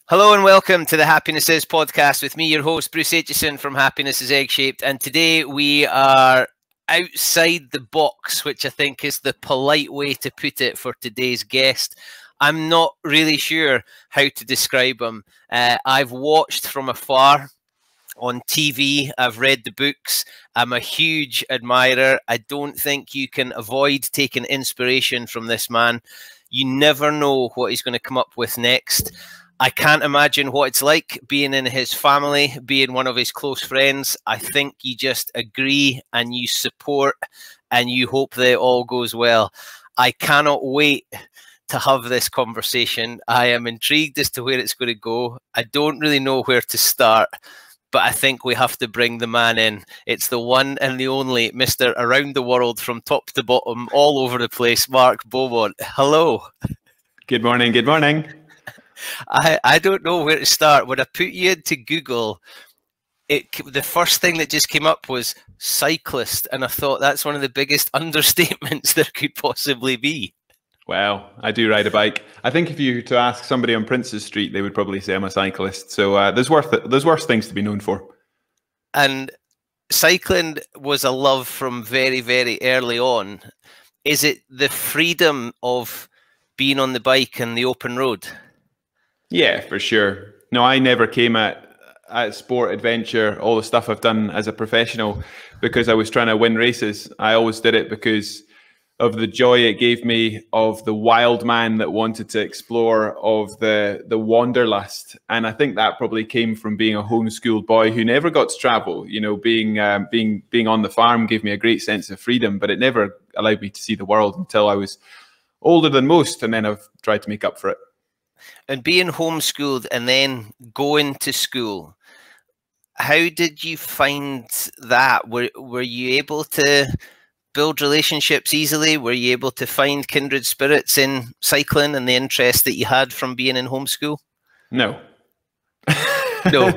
Hello and welcome to the Happiness Is podcast with me, your host, Bruce Aitchison from Happiness is Egg-Shaped. And today we are outside the box, which I think is the polite way to put it for today's guest. I'm not really sure how to describe him. I've watched from afar on TV. I've read the books. I'm a huge admirer. I don't think you can avoid taking inspiration from this man. You never know what he's going to come up with next. I can't imagine what it's like being in his family, being one of his close friends. I think you just agree and you support and you hope that it all goes well. I cannot wait to have this conversation. I am intrigued as to where it's going to go. I don't really know where to start, but I think we have to bring the man in. It's the one and the only Mr. Around the World from top to bottom, all over the place, Mark Beaumont. Hello. Good morning. Good morning. I don't know where to start. When I put you into Google, the first thing that just came up was cyclist, and I thought that's one of the biggest understatements there could possibly be. Well, I do ride a bike. I think if you were to ask somebody on Princes Street, they would probably say I'm a cyclist. So there's worse things to be known for. And cycling was a love from very, very early on. Is it the freedom of being on the bike and the open road? Yeah, for sure. No, I never came at sport, adventure, all the stuff I've done as a professional because I was trying to win races. I always did it because of the joy it gave me, of the wild man that wanted to explore, of the wanderlust. And I think that probably came from being a homeschooled boy who never got to travel. You know, being on the farm gave me a great sense of freedom, but it never allowed me to see the world until I was older than most. And then I've tried to make up for it. And being homeschooled and then going to school, how did you find that? Were you able to build relationships easily? Were you able to find kindred spirits in cycling and the interest that you had from being in homeschool? No. No.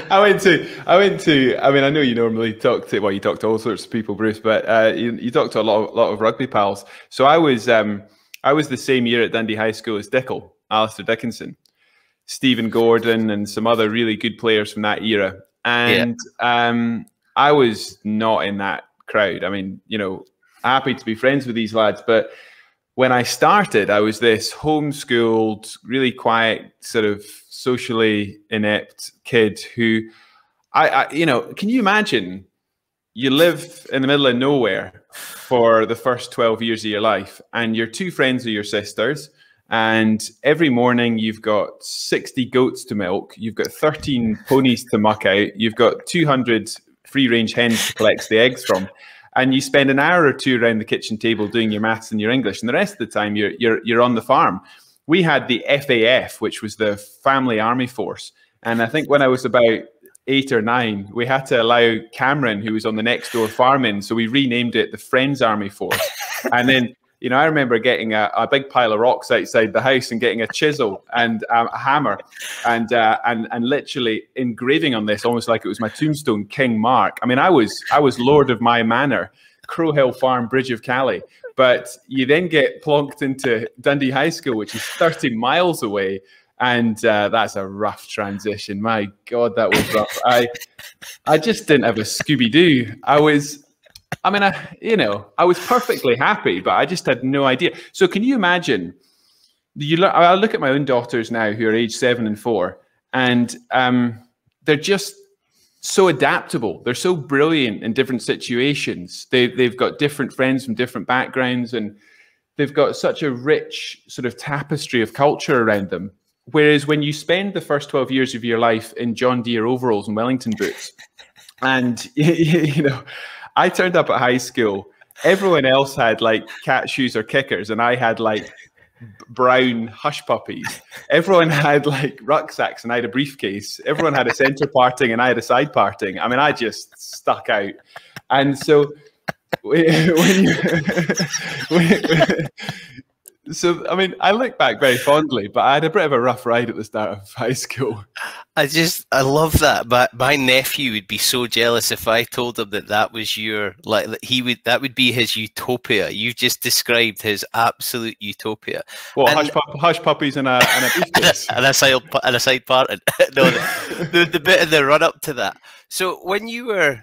I went to, I mean, I know you normally talk to, well, you talk to all sorts of people, Bruce, but you talk to a lot of rugby pals. So I was the same year at Dundee High School as Dickel, Alistair Dickinson, Stephen Gordon, and some other really good players from that era. And I was not in that crowd. I mean, you know, happy to be friends with these lads, but when I started, I was this homeschooled, really quiet, sort of socially inept kid who, you know, can you imagine? You live in the middle of nowhere for the first 12 years of your life, and your two friends are your sisters, and every morning you've got 60 goats to milk, you've got 13 ponies to muck out, you've got 200 free-range hens to collect the eggs from, and you spend an hour or two around the kitchen table doing your maths and your English, and the rest of the time you're on the farm. We had the FAF, which was the Family Army Force, and I think when I was about 8 or 9, we had to allow Cameron, who was on the next door farming, so we renamed it the Friends Army Force. And then, you know, I remember getting a big pile of rocks outside the house and getting a chisel and a hammer and literally engraving on this, almost like it was my tombstone, King Mark. I mean, I was Lord of my manor, Crowhill Farm, Bridge of Cally. But you then get plonked into Dundee High School, which is 30 miles away. And that's a rough transition. My God, that was rough. I just didn't have a Scooby-Doo. I was perfectly happy, but I just had no idea. So can you imagine, I look at my own daughters now who are age 7 and 4, and they're just so adaptable. They're so brilliant in different situations. They've got different friends from different backgrounds, and they've got such a rich sort of tapestry of culture around them. Whereas when you spend the first 12 years of your life in John Deere overalls and Wellington boots, and you know, I turned up at high school, everyone else had like cat shoes or kickers, and I had like brown hush puppies. Everyone had like rucksacks, and I had a briefcase. Everyone had a center parting, and I had a side parting. I mean, I just stuck out. And so so, I mean, I look back very fondly, but I had a bit of a rough ride at the start of high school. I love that. But my nephew would be so jealous if I told him that was your, like, that would be his utopia. You've just described his absolute utopia. Well, hush puppies and a briefcase. Yes. and a side part. No, the bit in the run up to that. So when you were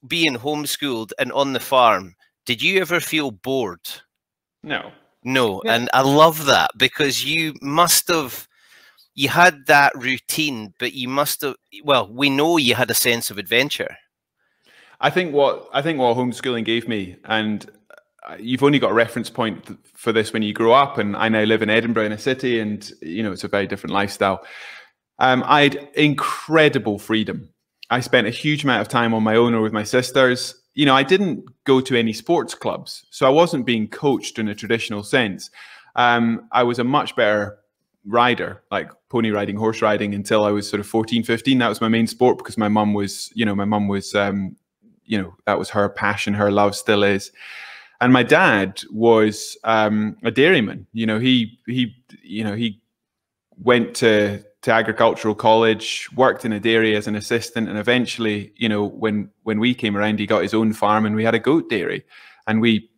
being homeschooled and on the farm, did you ever feel bored? No. No, Yeah. and I love that because you had that routine, but you must have. Well, we know you had a sense of adventure. I think what homeschooling gave me, and you've only got a reference point for this when you grow up, and I now live in Edinburgh in a city, and it's a very different lifestyle. I had incredible freedom. I spent a huge amount of time on my own or with my sisters. I didn't go to any sports clubs, so I wasn't being coached in a traditional sense. I was a much better rider, like pony riding, horse riding, until I was sort of 14, 15. That was my main sport because my mum was, that was her passion, her love still is. And my dad was a dairyman. He went to agricultural college, worked in a dairy as an assistant, and eventually, when we came around, he got his own farm, and we had a goat dairy, and we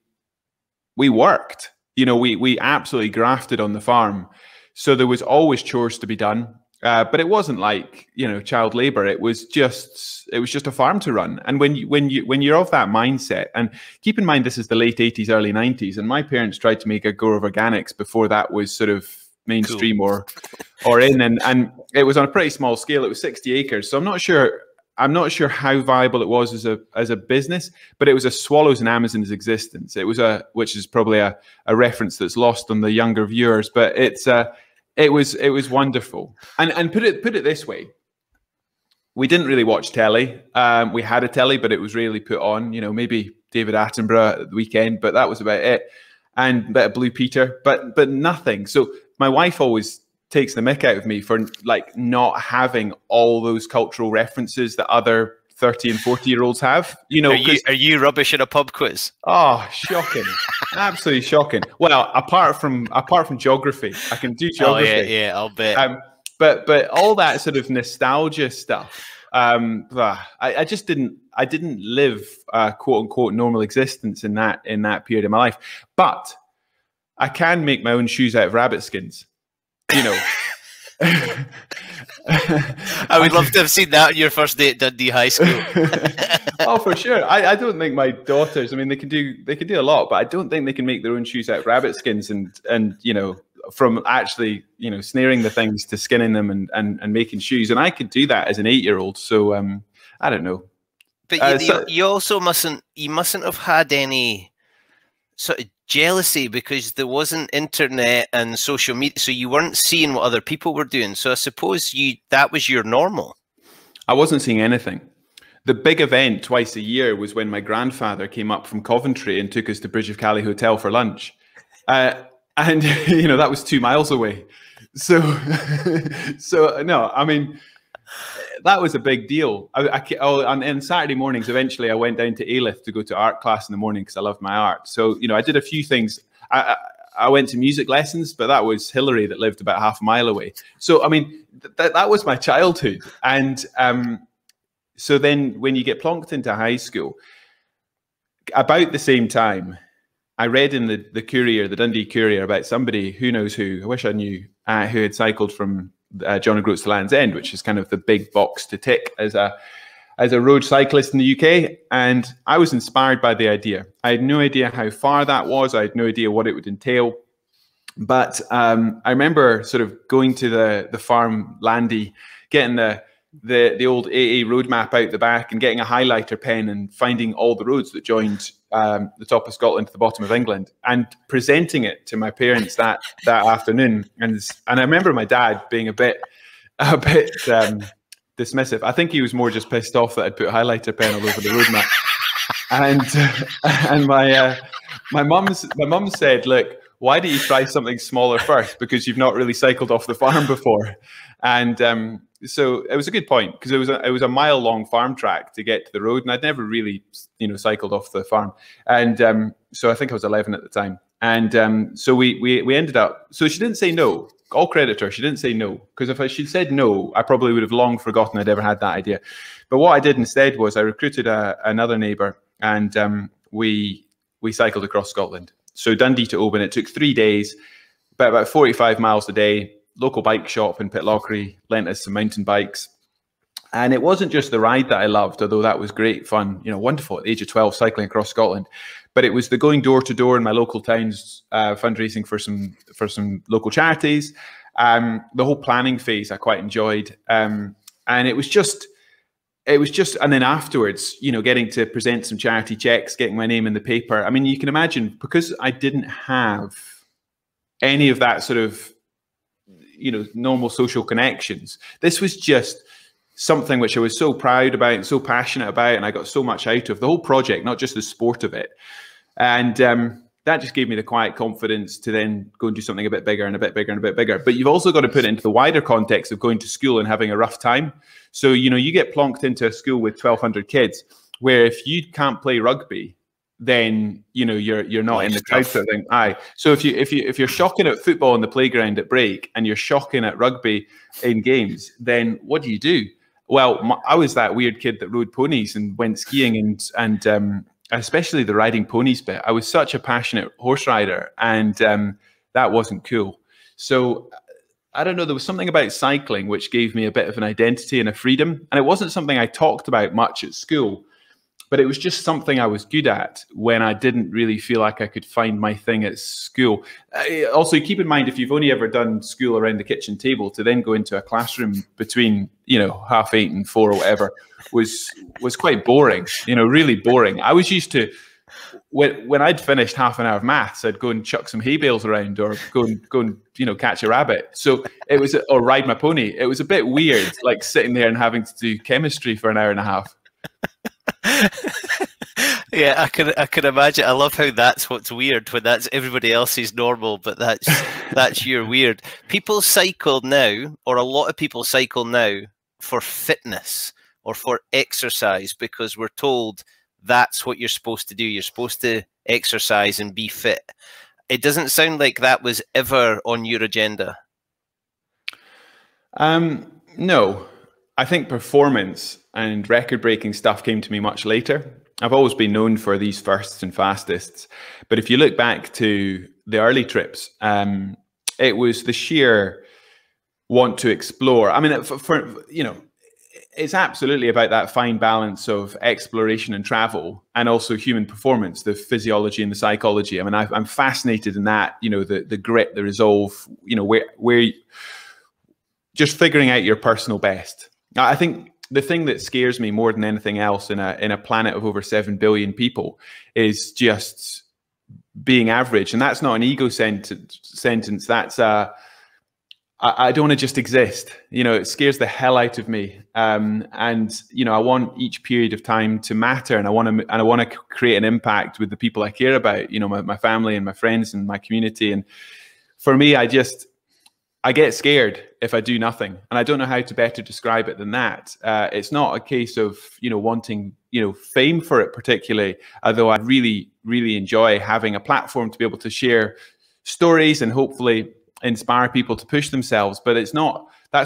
worked. We absolutely grafted on the farm. So there was always chores to be done, but it wasn't like child labor. It was just a farm to run. And when you're of that mindset, and keep in mind this is the late 80s, early 90s, and my parents tried to make a go of organics before that was sort of mainstream or in, and it was on a pretty small scale. It was 60 acres. So I'm not sure how viable it was as a business, but it was a swallows and Amazon's existence. It was which is probably a reference that's lost on the younger viewers, but it was wonderful. And put it this way, we didn't really watch telly. We had a telly, but it was rarely put on. Maybe David Attenborough at the weekend, but that was about it. And a bit of Blue Peter, but nothing. So my wife always takes the mick out of me for like not having all those cultural references that other 30 and 40-year-olds have. Are you rubbish at a pub quiz? Oh, shocking. Absolutely shocking. Well, apart from geography, I can do geography. Oh, yeah, I'll bet. But all that sort of nostalgia stuff, I just didn't live a quote unquote normal existence in that period of my life. But I can make my own shoes out of rabbit skins. I would love to have seen that on your first day at Dundee High School. Oh, for sure. I don't think my daughters, I mean, they can do a lot, but I don't think they can make their own shoes out of rabbit skins and from actually, snaring the things to skinning them and making shoes. And I could do that as an 8-year-old. So I don't know. But you also mustn't have had any sort of jealousy because there wasn't internet and social media, so you weren't seeing what other people were doing. So I suppose that was your normal. I wasn't seeing anything. The big event twice a year was when my grandfather came up from Coventry and took us to Bridge of Cally Hotel for lunch. And that was 2 miles away. So no, I mean, that was a big deal. On Saturday mornings, eventually I went down to Alyth to go to art class in the morning because I loved my art. So, I did a few things. I went to music lessons, but that was Hillary that lived about half a mile away. So, I mean, that was my childhood. And so then when you get plonked into high school, about the same time, I read in the Courier, the Dundee Courier, about somebody, who knows who, I wish I knew, who had cycled from John O'Groats to Land's End, which is kind of the big box to tick as a road cyclist in the UK. And I was inspired by the idea. I had no idea how far that was. I had no idea what it would entail. But I remember sort of going to the farm landy, getting the old AA road map out the back and getting a highlighter pen and finding all the roads that joined the top of Scotland to the bottom of England and presenting it to my parents that afternoon. And I remember my dad being a bit dismissive. I think he was more just pissed off that I'd put a highlighter pen all over the road map. And my mum said, "Look, why don't you try something smaller first? Because you've not really cycled off the farm before." And so it was a good point because it was a mile-long farm track to get to the road, and I'd never really, cycled off the farm. And so I think I was 11 at the time. And so we ended up. So she didn't say no. All credit to her. She didn't say no, because if she'd said no, I probably would have long forgotten I'd ever had that idea. But what I did instead was I recruited another neighbour, and we cycled across Scotland. So Dundee to Oban. It took 3 days, about 45 miles a day. local bike shop in Pitlochry lent us some mountain bikes. And it wasn't just the ride that I loved, although that was great fun, wonderful at the age of 12, cycling across Scotland. But it was the going door to door in my local towns, fundraising for some local charities. The whole planning phase I quite enjoyed. And it was just, and then afterwards, getting to present some charity checks, getting my name in the paper. I mean, you can imagine, because I didn't have any of that sort of, normal social connections. This was just something which I was so proud about and so passionate about, and I got so much out of the whole project, not just the sport of it. And that just gave me the quiet confidence to then go and do something a bit bigger and a bit bigger and a bit bigger. But you've also got to put it into the wider context of going to school and having a rough time. So, you get plonked into a school with 1,200 kids, where if you can't play rugby, then you're not in the crowd sort of thing. Aye. So if you're shocking at football on the playground at break and you're shocking at rugby in games, then what do? Well, I was that weird kid that rode ponies and went skiing and especially the riding ponies bit. I was such a passionate horse rider, and that wasn't cool. So I don't know, there was something about cycling which gave me a bit of an identity and a freedom. And it wasn't something I talked about much at school, but it was just something I was good at when I didn't really feel like I could find my thing at school. Also, keep in mind, if you've only ever done school around the kitchen table, to then go into a classroom between 8:30 and 4 or whatever was quite boring, really boring. I was used to, when I'd finished half an hour of maths, I'd go and chuck some hay bales around, or go and catch a rabbit. So it was, or ride my pony. It was a bit weird, like sitting there and having to do chemistry for an hour and a half. Yeah, I can imagine. I love how that's what's weird, when that's everybody else's normal, but that's your weird. People cycle now, or a lot of people cycle now, for fitness or for exercise, because we're told that's what you're supposed to do. You're supposed to exercise and be fit. It doesn't sound like that was ever on your agenda. No, I think performance and record-breaking stuff came to me much later. I've always been known for these firsts and fastest, but if you look back to the early trips, it was the sheer want to explore. I mean, it's absolutely about that fine balance of exploration and travel, and also human performance, the physiology and the psychology. I mean, I'm fascinated in that. The grit, the resolve. Where just figuring out your personal best. I think the thing that scares me more than anything else in a planet of over 7 billion people is just being average. And that's not an ego sentence. That's I don't want to just exist. It scares the hell out of me. And I want each period of time to matter, and I want to create an impact with the people I care about. My family and my friends and my community. And for me, I get scared if I do nothing, and I don't know how to better describe it than that. It's not a case of wanting fame for it particularly, although I really, really enjoy having a platform to be able to share stories and hopefully inspire people to push themselves. But that's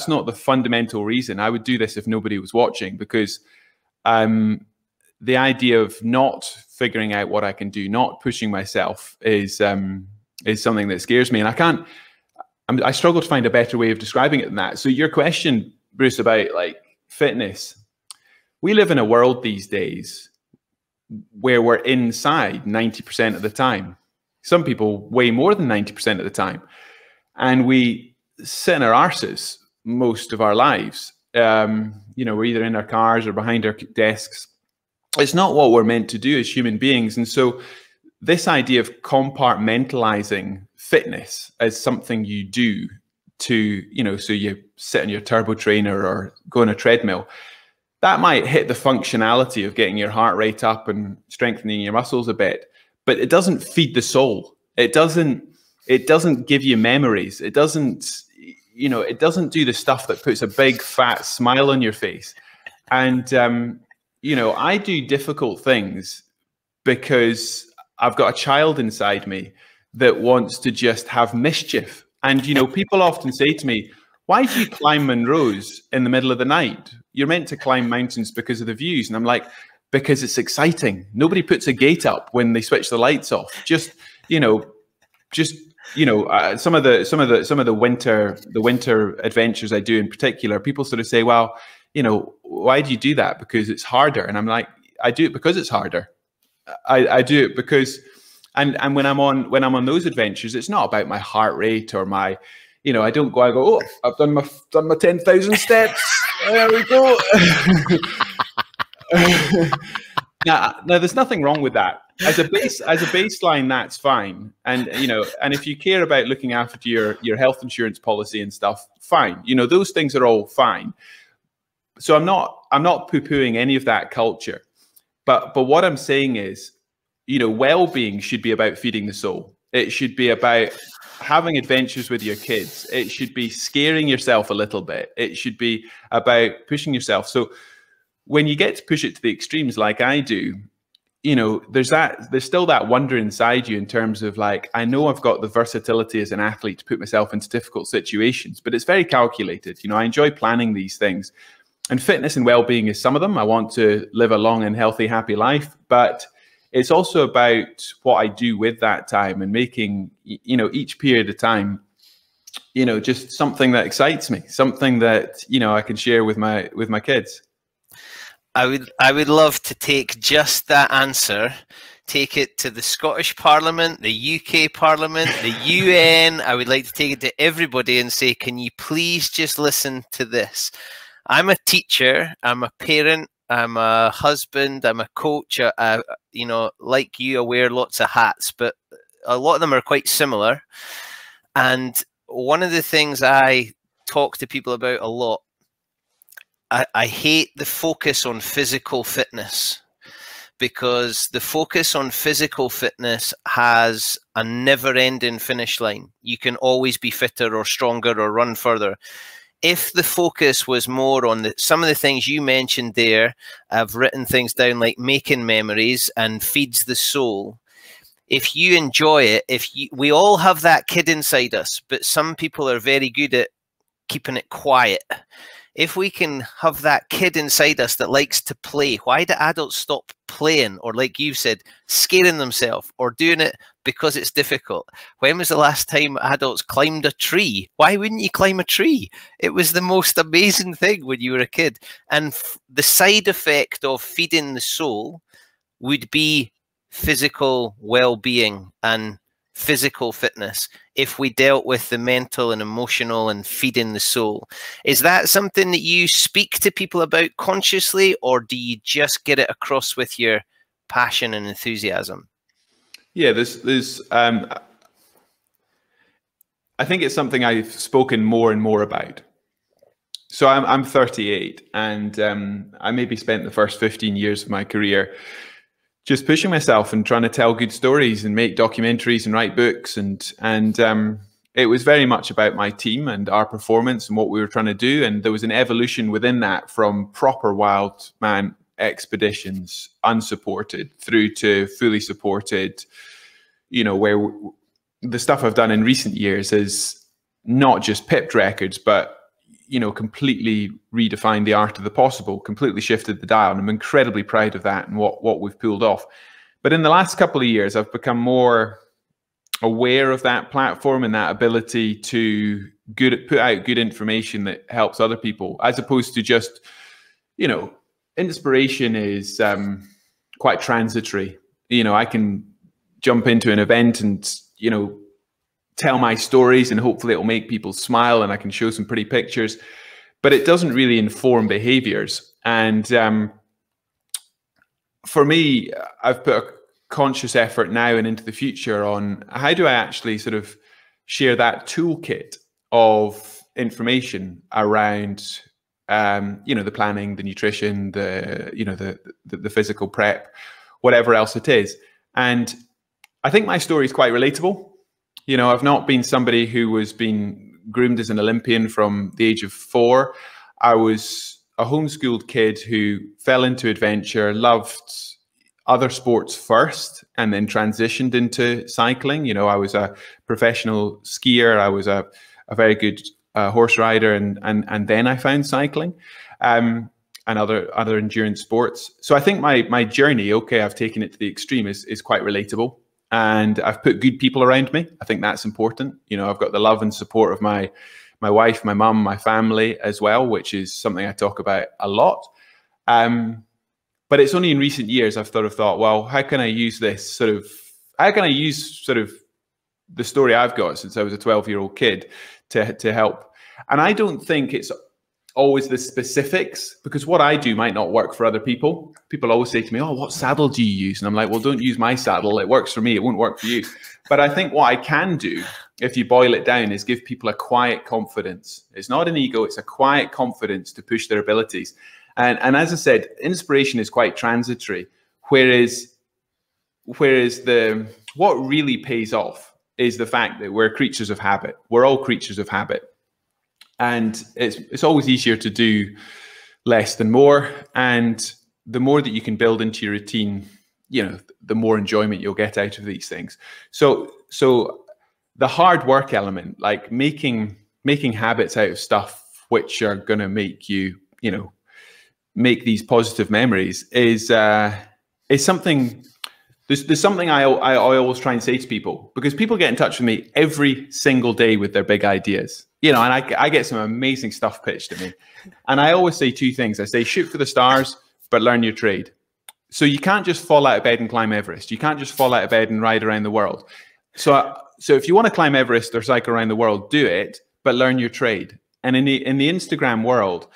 not the fundamental reason. I would do this if nobody was watching, because the idea of not figuring out what I can do, not pushing myself, is something that scares me, and I struggle to find a better way of describing it than that. So your question, Bruce, about like fitness, we live in a world these days where we're inside 90% of the time. Some people way more than 90% of the time. And we sit in our arses most of our lives. We're either in our cars or behind our desks. It's not what we're meant to do as human beings. And so this idea of compartmentalizing fitness as something you do to, so you sit on your turbo trainer or go on a treadmill, that might hit the functionality of getting your heart rate up and strengthening your muscles a bit, but it doesn't feed the soul. It doesn't give you memories. It doesn't do the stuff that puts a big fat smile on your face. And, I do difficult things because I've got a child inside me that wants to just have mischief. And, people often say to me, why do you climb Munros in the middle of the night? You're meant to climb mountains because of the views. And I'm like, because it's exciting. Nobody puts a gate up when they switch the lights off. Just some of the winter adventures I do in particular, people sort of say, well, why do you do that? Because it's harder. And I'm like, I do it because it's harder. I do it because, and when I'm on those adventures, it's not about my heart rate or my, I don't go, oh, I've done my 10,000 steps. There we go. Now, there's nothing wrong with that. As a baseline, that's fine. And and if you care about looking after your health insurance policy and stuff, fine. Those things are all fine. So I'm not poo-pooing any of that culture. But what I'm saying is, well-being should be about feeding the soul. It should be about having adventures with your kids. It should be scaring yourself a little bit. It should be about pushing yourself. So when you get to push it to the extremes like I do, there's still that wonder inside you in terms of like, I know I've got the versatility as an athlete to put myself into difficult situations, but it's very calculated. I enjoy planning these things, and fitness and well-being is some of them. I want to live a long and healthy, happy life, but it's also about what I do with that time and making, each period of time, just something that excites me, something that, I can share with my kids. I would love to take just that answer, take it to the Scottish Parliament, the UK Parliament, the UN. I would like to take it to everybody and say, can you please just listen to this? I'm a teacher, I'm a parent, I'm a husband, I'm a coach. Like you, I wear lots of hats, but a lot of them are quite similar. And one of the things I talk to people about a lot, I hate the focus on physical fitness, because the focus on physical fitness has a never-ending finish line. You can always be fitter or stronger or run further. If the focus was more on some of the things you mentioned there, I've written things down like making memories and feeds the soul. If you enjoy it, we all have that kid inside us, but some people are very good at keeping it quiet. If we can have that kid inside us that likes to play, why do adults stop playing, or like you said, scaring themselves or doing it because it's difficult? When was the last time adults climbed a tree? Why wouldn't you climb a tree? It was the most amazing thing when you were a kid. And the side effect of feeding the soul would be physical well-being and physical fitness if we dealt with the mental and emotional and feeding the soul. Is that something that you speak to people about consciously, or do you just get it across with your passion and enthusiasm? Yeah, I think it's something I've spoken more and more about. So I'm 38, and I maybe spent the first 15 years of my career just pushing myself and trying to tell good stories and make documentaries and write books. And it was very much about my team and our performance and what we were trying to do. And there was an evolution within that from proper wild man expeditions, unsupported, through to fully supported, where the stuff I've done in recent years is not just pipped records, but completely redefined the art of the possible, completely shifted the dial. And I'm incredibly proud of that and what we've pulled off. But in the last couple of years, I've become more aware of that platform and that ability to put out good information that helps other people, as opposed to just, inspiration is quite transitory. I can jump into an event and, tell my stories and hopefully it'll make people smile and I can show some pretty pictures, but it doesn't really inform behaviors. And for me, I've put a conscious effort now and into the future on how do I actually sort of share that toolkit of information around, the planning, the nutrition, the physical prep, whatever else it is. And I think my story is quite relatable. I've not been somebody who was being groomed as an Olympian from the age of 4. I was a homeschooled kid who fell into adventure, loved other sports first, and then transitioned into cycling. I was a professional skier. I was a very good horse rider, and then I found cycling and other endurance sports. So I think my journey, okay, I've taken it to the extreme, is quite relatable. and I've put good people around me. I think that's important. You know, I've got the love and support of my wife, my mum, my family as well, which is something I talk about a lot. But it's only in recent years I've thought, well, how can I use the story I've got since I was a 12-year-old kid to help? And I don't think it's always the specifics, because what I do might not work for other people. People always say to me, oh, what saddle do you use? And I'm like, well, don't use my saddle. It works for me. It won't work for you. But I think what I can do, if you boil it down, is give people a quiet confidence. It's not an ego. It's a quiet confidence to push their abilities. And as I said, inspiration is quite transitory, whereas what really pays off is the fact that we're creatures of habit. We're all creatures of habit. And it's always easier to do less than more. And the more that you can build into your routine, you know, the more enjoyment you'll get out of these things. So the hard work element, like making habits out of stuff which are going to make you, you know, make these positive memories is something. There's something I always try and say to people, because people get in touch with me every single day with their big ideas, you know, and I get some amazing stuff pitched to me. And I always say two things. I say, shoot for the stars, but learn your trade. So you can't just fall out of bed and climb Everest. You can't just fall out of bed and ride around the world. So if you want to climb Everest or cycle around the world, do it, but learn your trade. And in the Instagram world,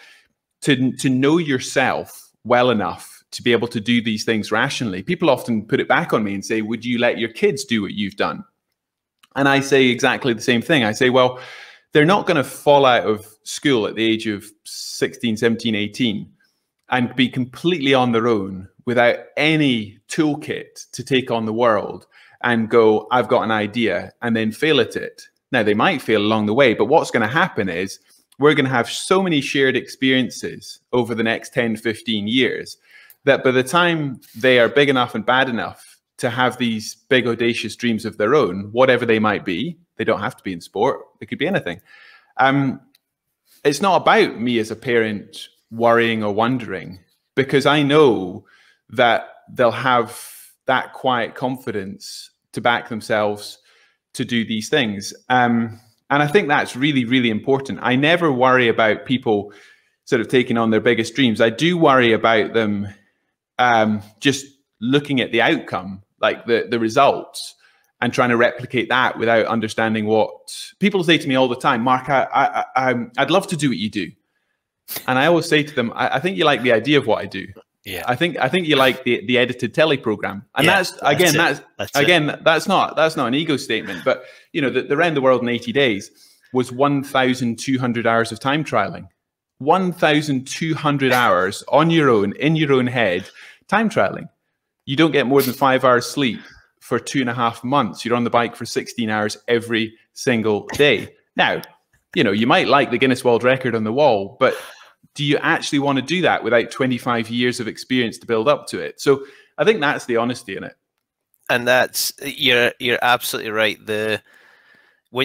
to know yourself well enough to be able to do these things rationally, people often put it back on me and say, would you let your kids do what you've done? And I say exactly the same thing. I say, well, they're not going to fall out of school at the age of 16, 17, 18 and be completely on their own without any toolkit to take on the world and go, I've got an idea, and then fail at it. Now, they might fail along the way, but what's going to happen is we're going to have so many shared experiences over the next 10, 15 years that by the time they are big enough and bad enough to have these big, audacious dreams of their own, whatever they might be, they don't have to be in sport, they could be anything. It's not about me as a parent worrying or wondering, because I know that they'll have that quiet confidence to back themselves to do these things. And I think that's really, really important. I never worry about people sort of taking on their biggest dreams. I do worry about them just looking at the outcome, like the results, and trying to replicate that without understanding what people say to me all the time. Mark, I'd love to do what you do. And I always say to them, I think you like the idea of what I do. Yeah. I think you like the edited telly program. And yeah, that's not an ego statement, but you know, the Round the World in 80 Days was 1,200 hours of time trialing. 1,200 hours on your own, in your own head, time trialing. You don't get more than 5 hours sleep for 2.5 months. You're on the bike for 16 hours every single day. Now, you know, you might like the Guinness World Record on the wall, but do you actually want to do that without 25 years of experience to build up to it? So I think that's the honesty in it. And that's, you're absolutely right.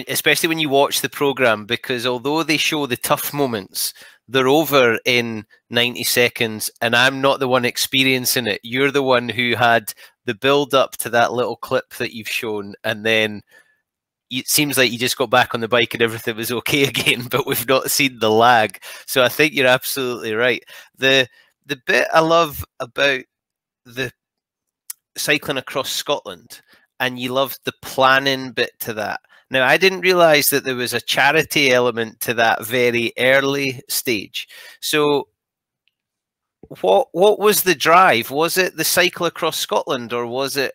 Especially when you watch the program, because although they show the tough moments, they're over in 90 seconds, and I'm not the one experiencing it. You're the one who had the build up to that little clip that you've shown, and then it seems like you just got back on the bike and everything was okay again, but we've not seen the lag. So I think you're absolutely right. The bit I love about the cycling across Scotland, and you love the planning bit to that. Now, I didn't realize that there was a charity element to that very early stage. So what was the drive? Was it the cycle across Scotland, or was it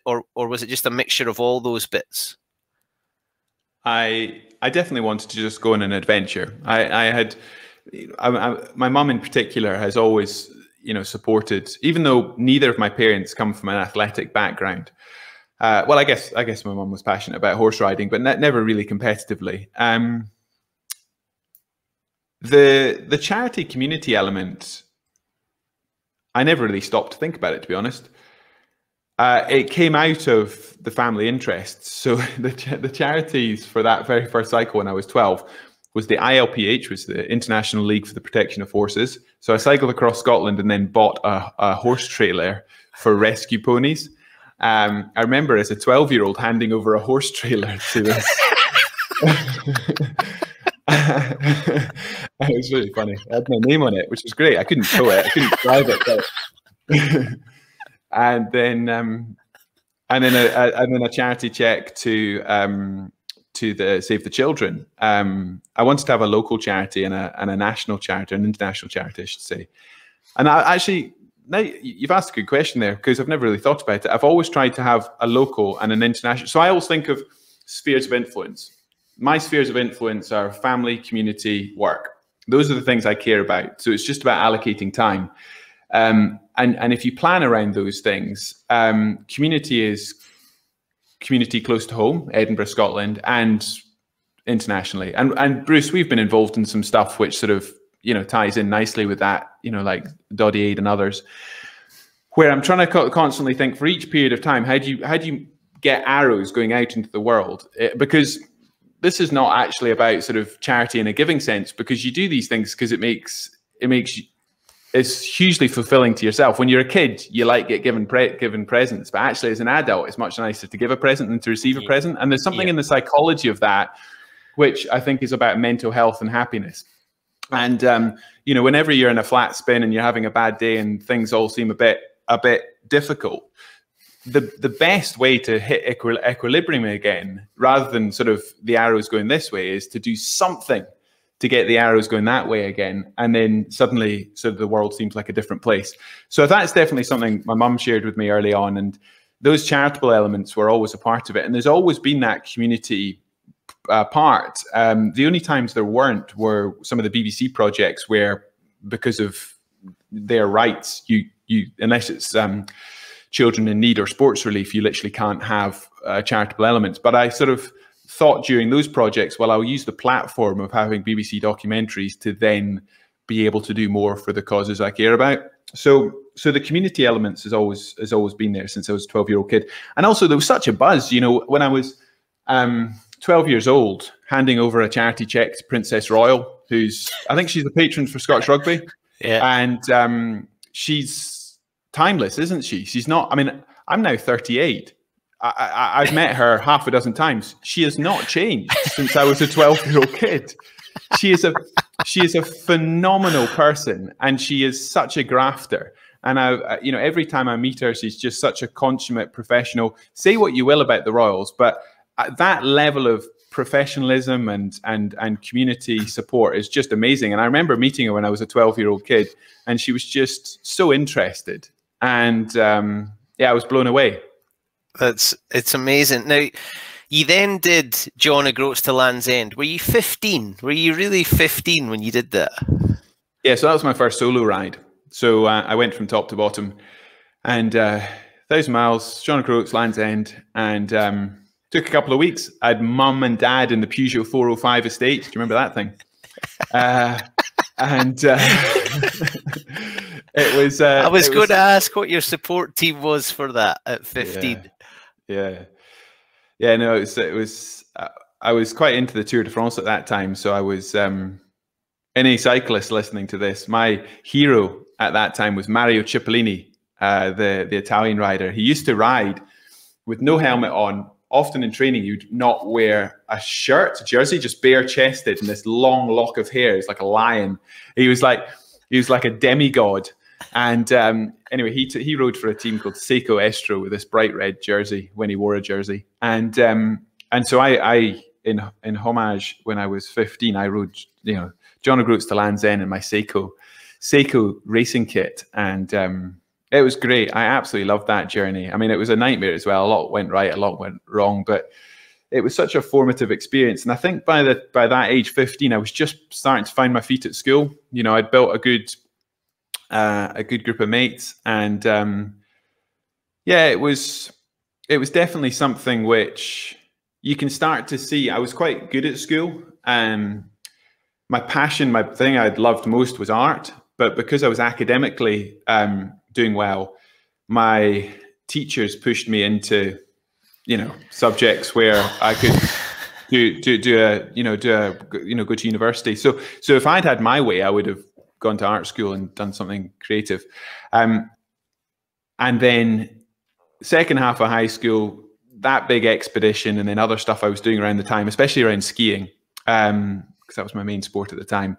just a mixture of all those bits? I definitely wanted to just go on an adventure. My mum in particular has always, you know, supported, even though neither of my parents come from an athletic background. Well, I guess my mum was passionate about horse riding, but never really competitively. The charity community element, I never really stopped to think about it, to be honest. It came out of the family interests. So the charities for that very first cycle when I was 12 was the ILPH, was the International League for the Protection of Horses. So I cycled across Scotland and then bought a horse trailer for rescue ponies. I remember as a 12-year-old handing over a horse trailer to this. It was really funny. It had my name on it, which was great. I couldn't tow it. I couldn't drive it. But and then a charity check to the Save the Children. I wanted to have a local charity and a national charity, an international charity, I should say. And I actually, now you've asked a good question there, because I've never really thought about it. I've always tried to have a local and an international. So I always think of spheres of influence. My spheres of influence are family, community, work. Those are the things I care about. So it's just about allocating time. And if you plan around those things, community is community close to home, Edinburgh, Scotland, and internationally. And Bruce, we've been involved in some stuff which sort of, ties in nicely with that, like Doddy Aid and others, where I'm trying to constantly think for each period of time, how do you get arrows going out into the world? Because this is not actually about sort of charity in a giving sense, because you do these things because it's hugely fulfilling to yourself. When you're a kid, you like get given presents, but actually as an adult, it's much nicer to give a present than to receive a present. And there's something in the psychology of that, which I think is about mental health and happiness. And whenever you're in a flat spin and you're having a bad day and things all seem a bit difficult, the best way to hit equilibrium again, rather than sort of the arrows going this way, is to do something to get the arrows going that way again. And then suddenly sort of the world seems like a different place. So that's definitely something my mum shared with me early on. And those charitable elements were always a part of it. And there's always been that community part. The only times there weren't were some of the BBC projects where, because of their rights, you unless it's children in need or sports relief, you literally can't have charitable elements. But I sort of thought during those projects, well, I'll use the platform of having BBC documentaries to then be able to do more for the causes I care about. So the community elements has always been there since I was a 12-year-old kid. And also there was such a buzz, when I was 12 years old, handing over a charity check to Princess Royal, I think she's the patron for Scottish rugby. Yeah. And she's timeless, isn't she? She's not, I'm now 38. I've met her half a dozen times. She has not changed since I was a 12-year-old kid. She is a phenomenal person, and she is such a grafter. And every time I meet her, she's just such a consummate professional. Say what you will about the Royals, but that level of professionalism and community support is just amazing. And I remember meeting her when I was a 12-year-old kid, and she was just so interested. And I was blown away. It's amazing. Now, you then did John O'Groats to Land's End. Were you 15? Were you really 15 when you did that? Yeah, so that was my first solo ride. So I went from top to bottom, and 1,000 miles, John O'Groats, Land's End, and took a couple of weeks. I had mum and dad in the Peugeot 405 estate. Do you remember that thing? It was. I was going to ask what your support team was for that at 15. Yeah. No, it was. I was quite into the Tour de France at that time, so I was. Any cyclist listening to this, my hero at that time was Mario Cipollini, the Italian rider. He used to ride with no helmet on. Often in training, you'd not wear a shirt, jersey, just bare chested, and this long lock of hair. He's like a lion. He was like a demigod. And anyway, he rode for a team called Seiko Estro with this bright red jersey when he wore a jersey. And so I in homage, when I was 15, I rode John O'Groats to Land's End in my Seiko racing kit, and it was great. I absolutely loved that journey. It was a nightmare as well. A lot went right, a lot went wrong, but it was such a formative experience. And I think by that age, 15, I was just starting to find my feet at school. I'd built a good group of mates, and it was definitely something which you can start to see. I was quite good at school. My passion, my thing I'd loved most was art, but because I was academically doing well, my teachers pushed me into subjects where I could go to university. So if I'd had my way, I would have gone to art school and done something creative. And then second half of high school, that big expedition, and then other stuff I was doing around the time, especially around skiing, because that was my main sport at the time.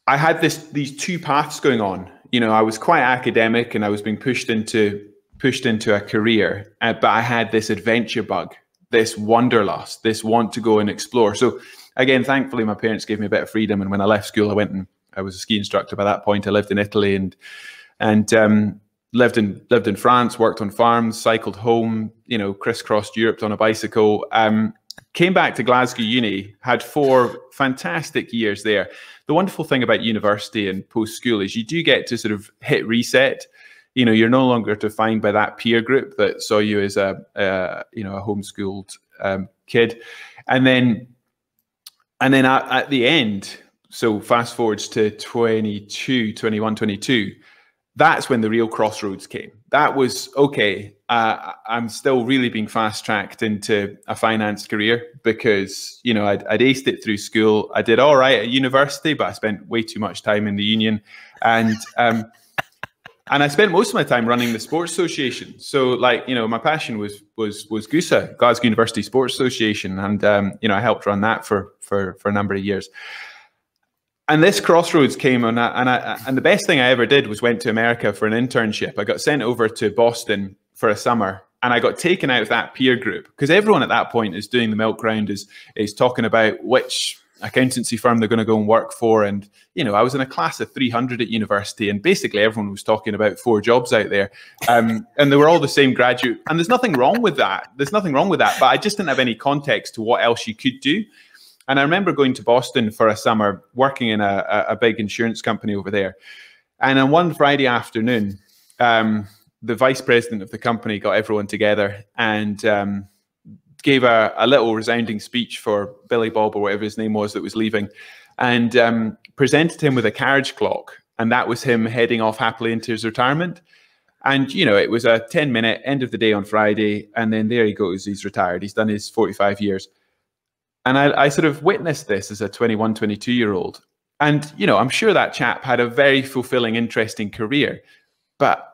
I had these two paths going on. I was quite academic, and I was being pushed into a career, but I had this adventure bug, this wanderlust, this want to go and explore. So again, thankfully, my parents gave me a bit of freedom, and when I left school, I went and I was a ski instructor by that point. I lived in Italy and lived in France, worked on farms, cycled home, crisscrossed Europe on a bicycle. Came back to Glasgow Uni, had 4 fantastic years there. The wonderful thing about university and post-school is you do get to sort of hit reset. You're no longer defined by that peer group that saw you as a homeschooled kid. And then at the end, so fast forwards to 21, 22, that's when the real crossroads came. That was, okay, I'm still really being fast-tracked into a finance career because, I'd aced it through school. I did all right at university, but I spent way too much time in the union. And I spent most of my time running the sports association. So my passion was GUSA, Glasgow University Sports Association. And, I helped run that for a number of years. And this crossroads came on, and the best thing I ever did was went to America for an internship. I got sent over to Boston for a summer, and I got taken out of that peer group because everyone at that point is doing the milk round, is talking about which accountancy firm they're going to go and work for. And, I was in a class of 300 at university, and basically everyone was talking about 4 jobs out there. And they were all the same graduate. And there's nothing wrong with that. But I just didn't have any context to what else you could do. And I remember going to Boston for a summer, working in a big insurance company over there. And on one Friday afternoon, the vice president of the company got everyone together and gave a little resounding speech for Billy Bob, or whatever his name was, that was leaving, and presented him with a carriage clock. And that was him heading off happily into his retirement. And, it was a 10-minute end of the day on Friday. And then there he goes. He's retired. He's done his 45 years. And I sort of witnessed this as a 21, 22-year-old. And, I'm sure that chap had a very fulfilling, interesting career, but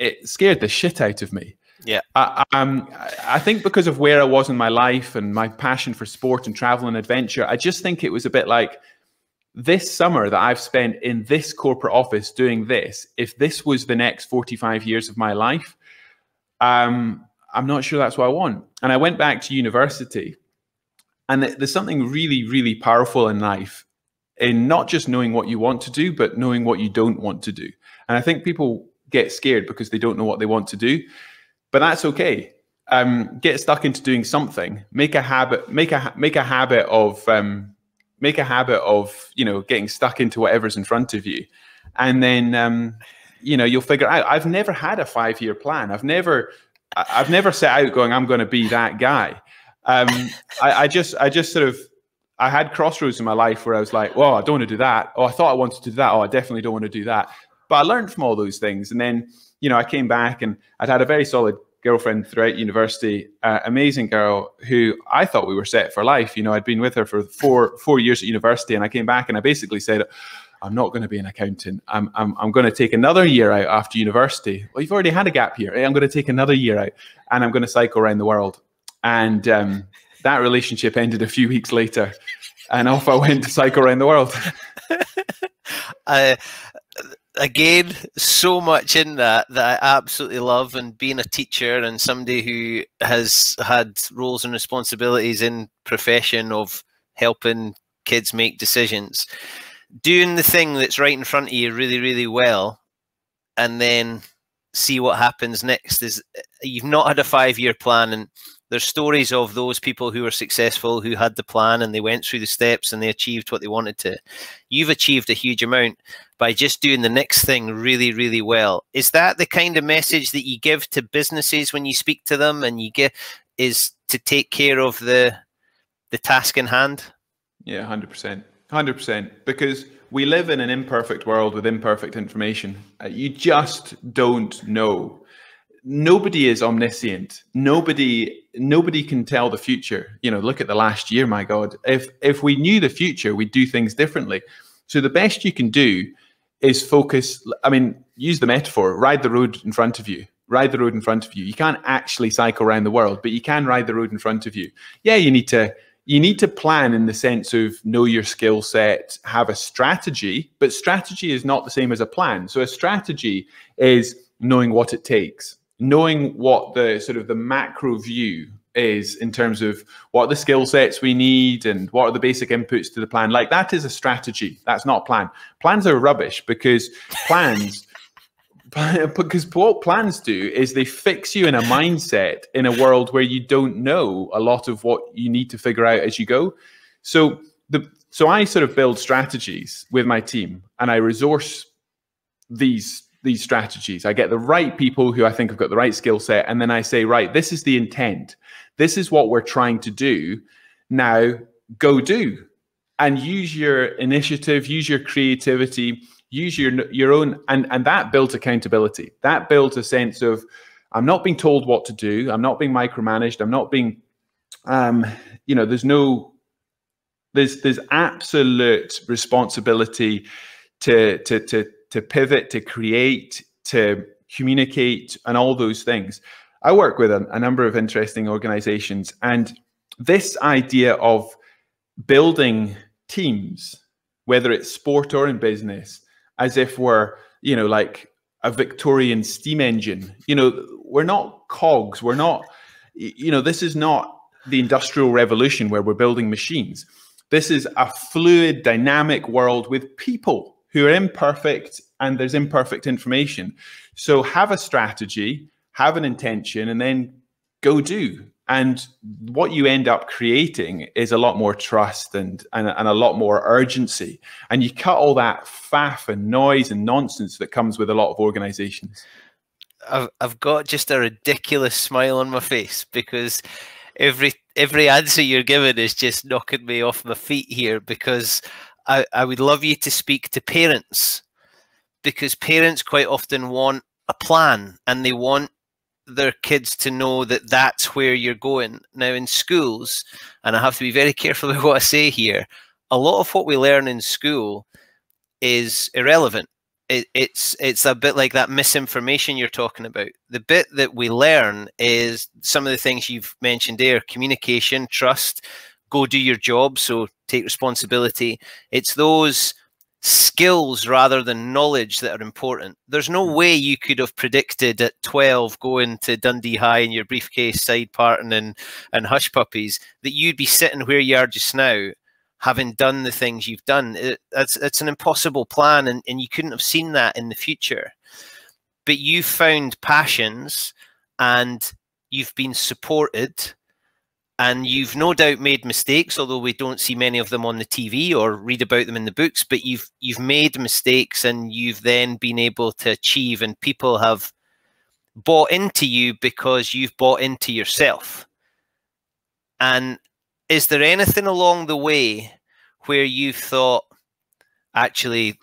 it scared the shit out of me. Yeah. I think because of where I was in my life and my passion for sport and travel and adventure, I just think it was a bit like, this summer that I've spent in this corporate office doing this, if this was the next 45 years of my life, I'm not sure that's what I want. And I went back to university. And there's something really, really powerful in life in not just knowing what you want to do, but knowing what you don't want to do. And I think people get scared because they don't know what they want to do, but that's okay. Get stuck into doing something. Make a habit of getting stuck into whatever's in front of you, and then you'll figure out. I've never had a 5-year plan. I've never set out going, I'm going to be that guy. I had crossroads in my life where I was like, well, I don't want to do that. Oh, I thought I wanted to do that. Oh, I definitely don't want to do that. But I learned from all those things. And then, I came back and I'd had a very solid girlfriend throughout university, amazing girl who I thought we were set for life. I'd been with her for four years at university, and I came back and I basically said, I'm not going to be an accountant. I'm going to take another year out after university. Well, you've already had a gap year. I'm going to take another year out and I'm going to cycle around the world. And that relationship ended a few weeks later, and off I went to cycle around the world. Again, so much in that I absolutely love, and being a teacher and somebody who has had roles and responsibilities in profession of helping kids make decisions, doing the thing that's right in front of you really, really well, and then see what happens next. Is you've not had a 5-year plan, and there's stories of those people who were successful, who had the plan and they went through the steps and they achieved what they wanted to. You've achieved a huge amount by just doing the next thing really, really well. Is that the kind of message that you give to businesses when you speak to them, and you get is to take care of the task in hand? Yeah, 100%. 100%. Because we live in an imperfect world with imperfect information. You just don't know. Nobody is omniscient. Nobody can tell the future. Look at the last year, my God. If we knew the future, we'd do things differently. So the best you can do is focus. Use the metaphor, ride the road in front of you. ride the road in front of you. You can't actually cycle around the world, but you can ride the road in front of you. Yeah, you need to plan in the sense of know your skill set, have a strategy, but strategy is not the same as a plan. So a strategy is knowing what it takes, knowing what the sort of the macro view is in terms of what are the skill sets we need and what are the basic inputs to the plan. Like, that is a strategy. That's not a plan. Plans are rubbish because what plans do is they fix you in a mindset in a world where you don't know a lot of what you need to figure out as you go. So I sort of build strategies with my team, and I resource these strategies. I get the right people who I think have got the right skill set, and then I say, right, this is the intent. This is what we're trying to do. Now go do, and use your initiative, use your creativity, use your own, and that builds accountability. That builds a sense of, I'm not being told what to do. I'm not being micromanaged. I'm not being, there's absolute responsibility to pivot, to create, to communicate, and all those things. I work with a number of interesting organizations, and this idea of building teams, whether it's sport or in business, as if we're, like a Victorian steam engine. We're not cogs. We're not, this is not the Industrial Revolution where we're building machines. This is a fluid, dynamic world with people who are imperfect, and there's imperfect information. So have a strategy, have an intention, and then go do. And what you end up creating is a lot more trust and a lot more urgency. And you cut all that faff and noise and nonsense that comes with a lot of organizations. I've got just a ridiculous smile on my face because every answer you're giving is just knocking me off my feet here, because I would love you to speak to parents, because parents quite often want a plan and they want their kids to know that that's where you're going. Now in schools, and I have to be very careful with what I say here, a lot of what we learn in school is irrelevant. It's a bit like that misinformation you're talking about. The bit that we learn is some of the things you've mentioned there: communication, trust, go do your job, so take responsibility. It's those skills rather than knowledge that are important. There's no way you could have predicted at 12 going to Dundee High in your briefcase, side parting and hush puppies that you'd be sitting where you are just now, having done the things you've done. It's an impossible plan, and you couldn't have seen that in the future. But you've found passions, and you've been supported, and you've no doubt made mistakes, although we don't see many of them on the TV or read about them in the books. But you've made mistakes, and you've then been able to achieve, and people have bought into you because you've bought into yourself. And is there anything along the way where you've thought, actually,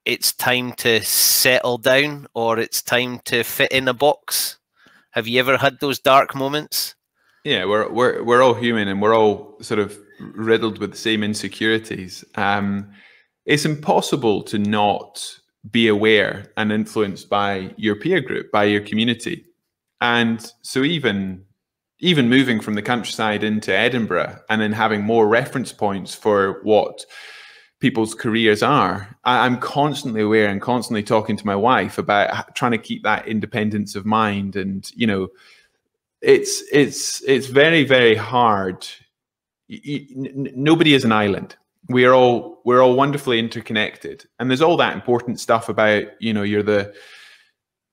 it's time to settle down, or it's time to fit in a box? Have you ever had those dark moments? Yeah, we're all human, and we're all sort of riddled with the same insecurities. It's impossible to not be aware and influenced by your peer group, by your community. And so even moving from the countryside into Edinburgh and then having more reference points for what people's careers are, I'm constantly aware and constantly talking to my wife about trying to keep that independence of mind. And, it's very, very hard. Nobody is an island. We're all wonderfully interconnected, and there's all that important stuff about, you're the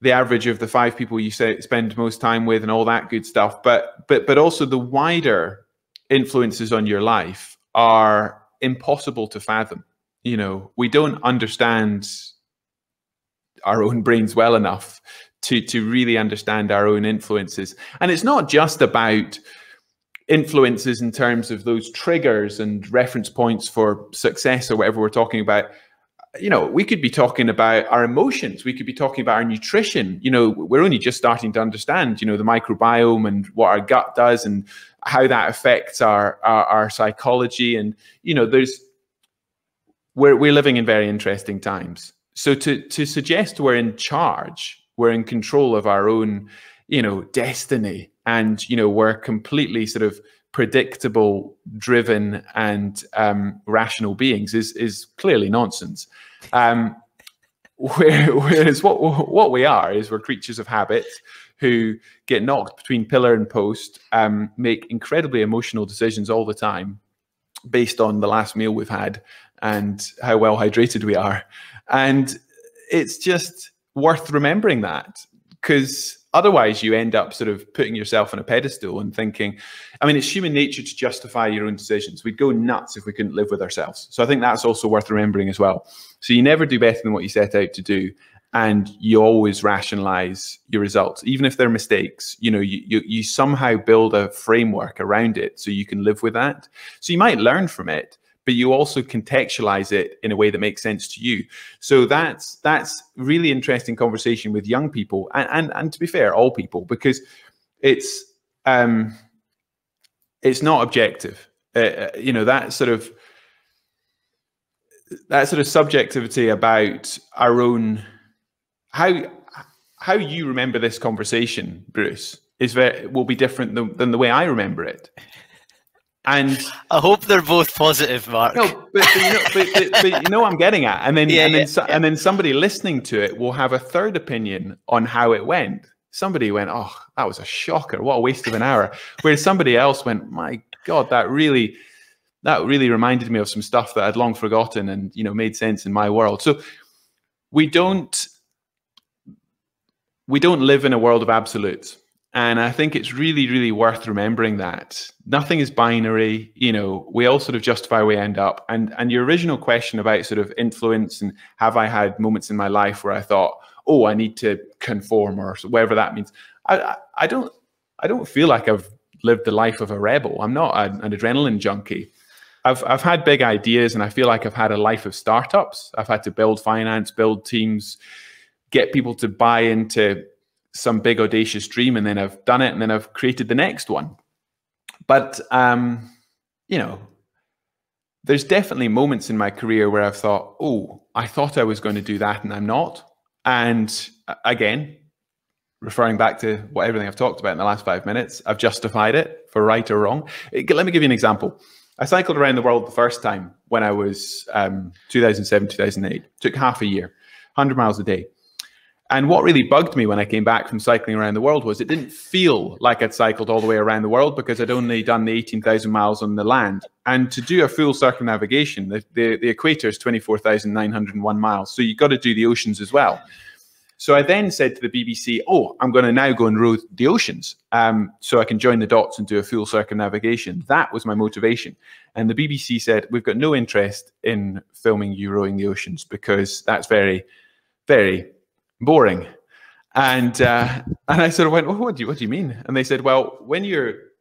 average of the 5 people you spend most time with, and all that good stuff. But also the wider influences on your life are impossible to fathom. We don't understand our own brains well enough to really understand our own influences. And it's not just about influences in terms of those triggers and reference points for success or whatever we're talking about. We could be talking about our emotions. We could be talking about our nutrition. We're only just starting to understand, the microbiome and what our gut does and how that affects our psychology. And, we're living in very interesting times. So to suggest we're in charge we're in control of our own, destiny, and we're completely sort of predictable, driven, and rational beings is clearly nonsense. Whereas what we are is we're creatures of habit who get knocked between pillar and post, make incredibly emotional decisions all the time based on the last meal we've had and how well hydrated we are. And it's just worth remembering that, because otherwise you end up sort of putting yourself on a pedestal and thinking, I mean, it's human nature to justify your own decisions. We'd go nuts if we couldn't live with ourselves. So I think that's also worth remembering as well. So you never do better than what you set out to do. And you always rationalize your results, even if they're mistakes. You somehow build a framework around it so you can live with that. So you might learn from it, but you also contextualize it in a way that makes sense to you. So that's really interesting conversation with young people, and to be fair, all people, because it's not objective. That sort of subjectivity about our own. How you remember this conversation, Bruce, will be different than the way I remember it. And I hope they're both positive, Mark. No, but I'm getting at, and then somebody listening to it will have a third opinion on how it went. Somebody went, "Oh, that was a shocker! What a waste of an hour." Whereas somebody else went, "My God, that really reminded me of some stuff that I'd long forgotten, and made sense in my world." So we don't live in a world of absolutes. And I think it's really, really worth remembering that nothing is binary. We all sort of justify where we end up. And your original question about sort of influence and have I had moments in my life where I thought, oh, I need to conform, or whatever that means. I don't feel like I've lived the life of a rebel. I'm not an adrenaline junkie. I've had big ideas, and I feel like I've had a life of startups. I've had to build finance, build teams, get people to buy into some big audacious dream, and then I've done it, and then I've created the next one. But there's definitely moments in my career where I've thought, oh, I thought I was going to do that and I'm not. And again, referring back to everything I've talked about in the last 5 minutes, I've justified it for right or wrong. Let me give you an example. I cycled around the world the first time when I was 2007, 2008. Took half a year, 100 miles a day. And what really bugged me when I came back from cycling around the world was it didn't feel like I'd cycled all the way around the world, because I'd only done the 18,000 miles on the land. And to do a full circumnavigation, the equator is 24,901 miles. So you've got to do the oceans as well. So I then said to the BBC, oh, I'm going to now go and row the oceans so I can join the dots and do a full circumnavigation. That was my motivation. And the BBC said, we've got no interest in filming you rowing the oceans, because that's very, very boring. And I sort of went, well, what do you mean? And they said, well,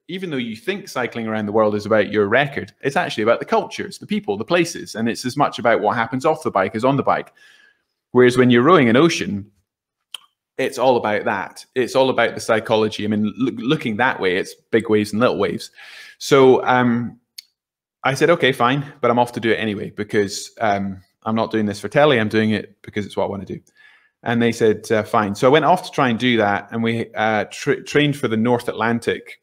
even though you think cycling around the world is about your record, it's actually about the cultures, the people, the places. And it's as much about what happens off the bike as on the bike. Whereas when you're rowing an ocean, it's all about that. It's all about the psychology. I mean, looking that way, it's big waves and little waves. So I said, okay, fine, but I'm off to do it anyway, because I'm not doing this for telly. I'm doing it because it's what I want to do. And they said, fine. So I went off to try and do that. And we trained for the North Atlantic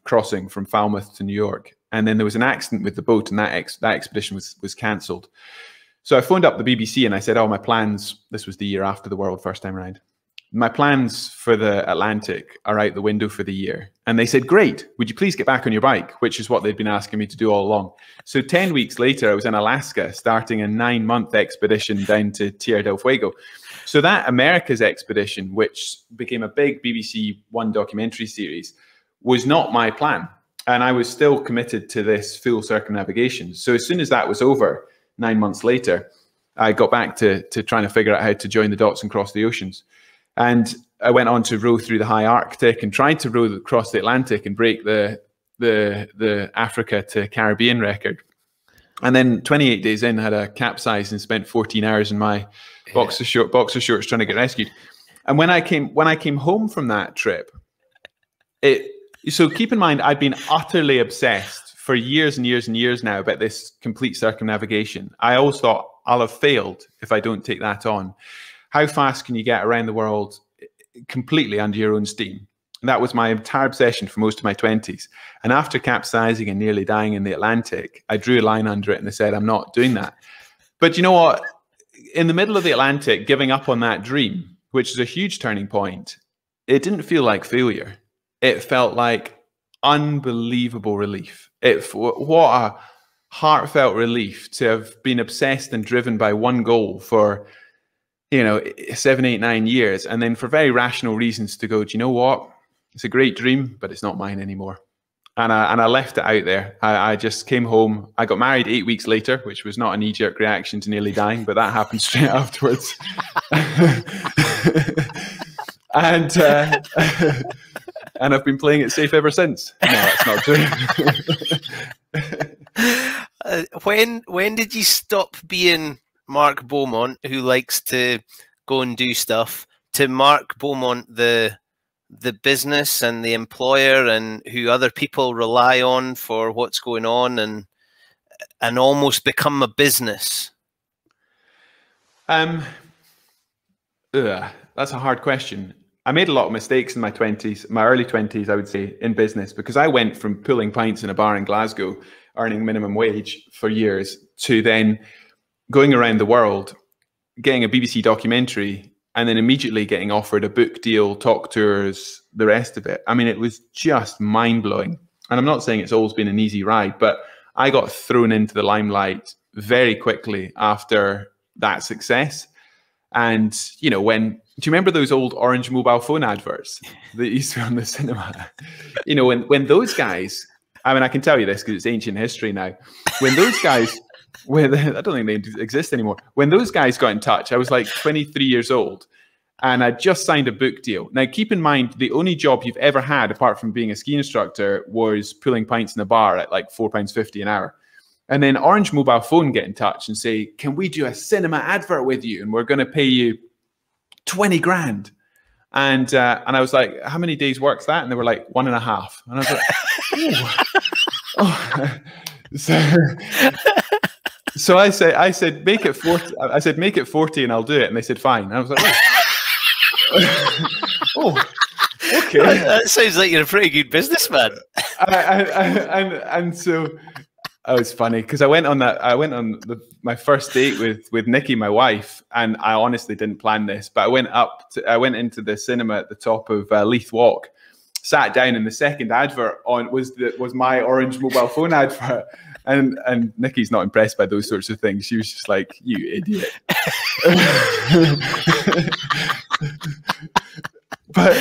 crossing from Falmouth to New York. And then there was an accident with the boat, and that expedition was cancelled. So I phoned up the BBC and I said, oh, my plans, this was the year after the world first time around. My plans for the Atlantic are out the window for the year. And they said, great, would you please get back on your bike? Which is what they'd been asking me to do all along. So 10 weeks later, I was in Alaska, starting a 9-month expedition down to Tierra del Fuego. So that America's expedition, which became a big BBC One documentary series, was not my plan. And I was still committed to this full circumnavigation. So as soon as that was over, 9 months later, I got back to trying to figure out how to join the dots and cross the oceans. And I went on to row through the high Arctic and tried to row across the Atlantic and break the Africa to Caribbean record. And then 28 days in, had a capsize and spent 14 hours in my boxer shorts trying to get rescued. And when I came home from that trip, so keep in mind, I'd been utterly obsessed for years and years and years now about this complete circumnavigation. I always thought I'll have failed if I don't take that on. how fast can you get around the world completely under your own steam? And that was my entire obsession for most of my 20s. And after capsizing and nearly dying in the Atlantic, I drew a line under it and I said, I'm not doing that. But you know what? In the middle of the Atlantic, giving up on that dream, which is a huge turning point, it didn't feel like failure. It felt like unbelievable relief. What a heartfelt relief to have been obsessed and driven by one goal for, 7, 8, 9 years, and then for very rational reasons to go, do you know what? It's a great dream, but it's not mine anymore. And I left it out there. I just came home. I got married 8 weeks later, which was not a knee-jerk reaction to nearly dying, but that happened straight afterwards. And I've been playing it safe ever since. No, that's not true. When did you stop being Mark Beaumont, who likes to go and do stuff, to Mark Beaumont, the business and the employer, and who other people rely on for what's going on, and almost become a business? That's a hard question. I made a lot of mistakes in my 20s, my early 20s, I would say, in business, because I went from pulling pints in a bar in Glasgow, earning minimum wage for years, to then going around the world, getting a BBC documentary, and then immediately getting offered a book deal, talk tours, the rest of it. I mean, it was just mind-blowing. And I'm not saying it's always been an easy ride, but I got thrown into the limelight very quickly after that success. And, do you remember those old orange mobile phone adverts that used to be on the cinema? When those guys, I mean, I can tell you this because it's ancient history now. When those guys, I don't think they exist anymore. When those guys got in touch, I was like 23 years old and I just signed a book deal. Now, keep in mind, the only job you've ever had, apart from being a ski instructor, was pulling pints in a bar at like £4.50 an hour. And then Orange Mobile Phone get in touch and say, can we do a cinema advert with you? And we're going to pay you 20 grand. And I was like, how many days work's that? And they were like, 1.5. And I was like, So I said, make it 40. I said, make it 40 and I'll do it. And they said, fine. And I was like, oh, okay. That sounds like you're a pretty good businessman. And so it was funny because I went on my first date with Nikki, my wife, and I honestly didn't plan this, but I went into the cinema at the top of Leith Walk, sat down, and the second advert on was my Orange Mobile Phone advert. And Nikki's not impressed by those sorts of things. She was just like, you idiot. But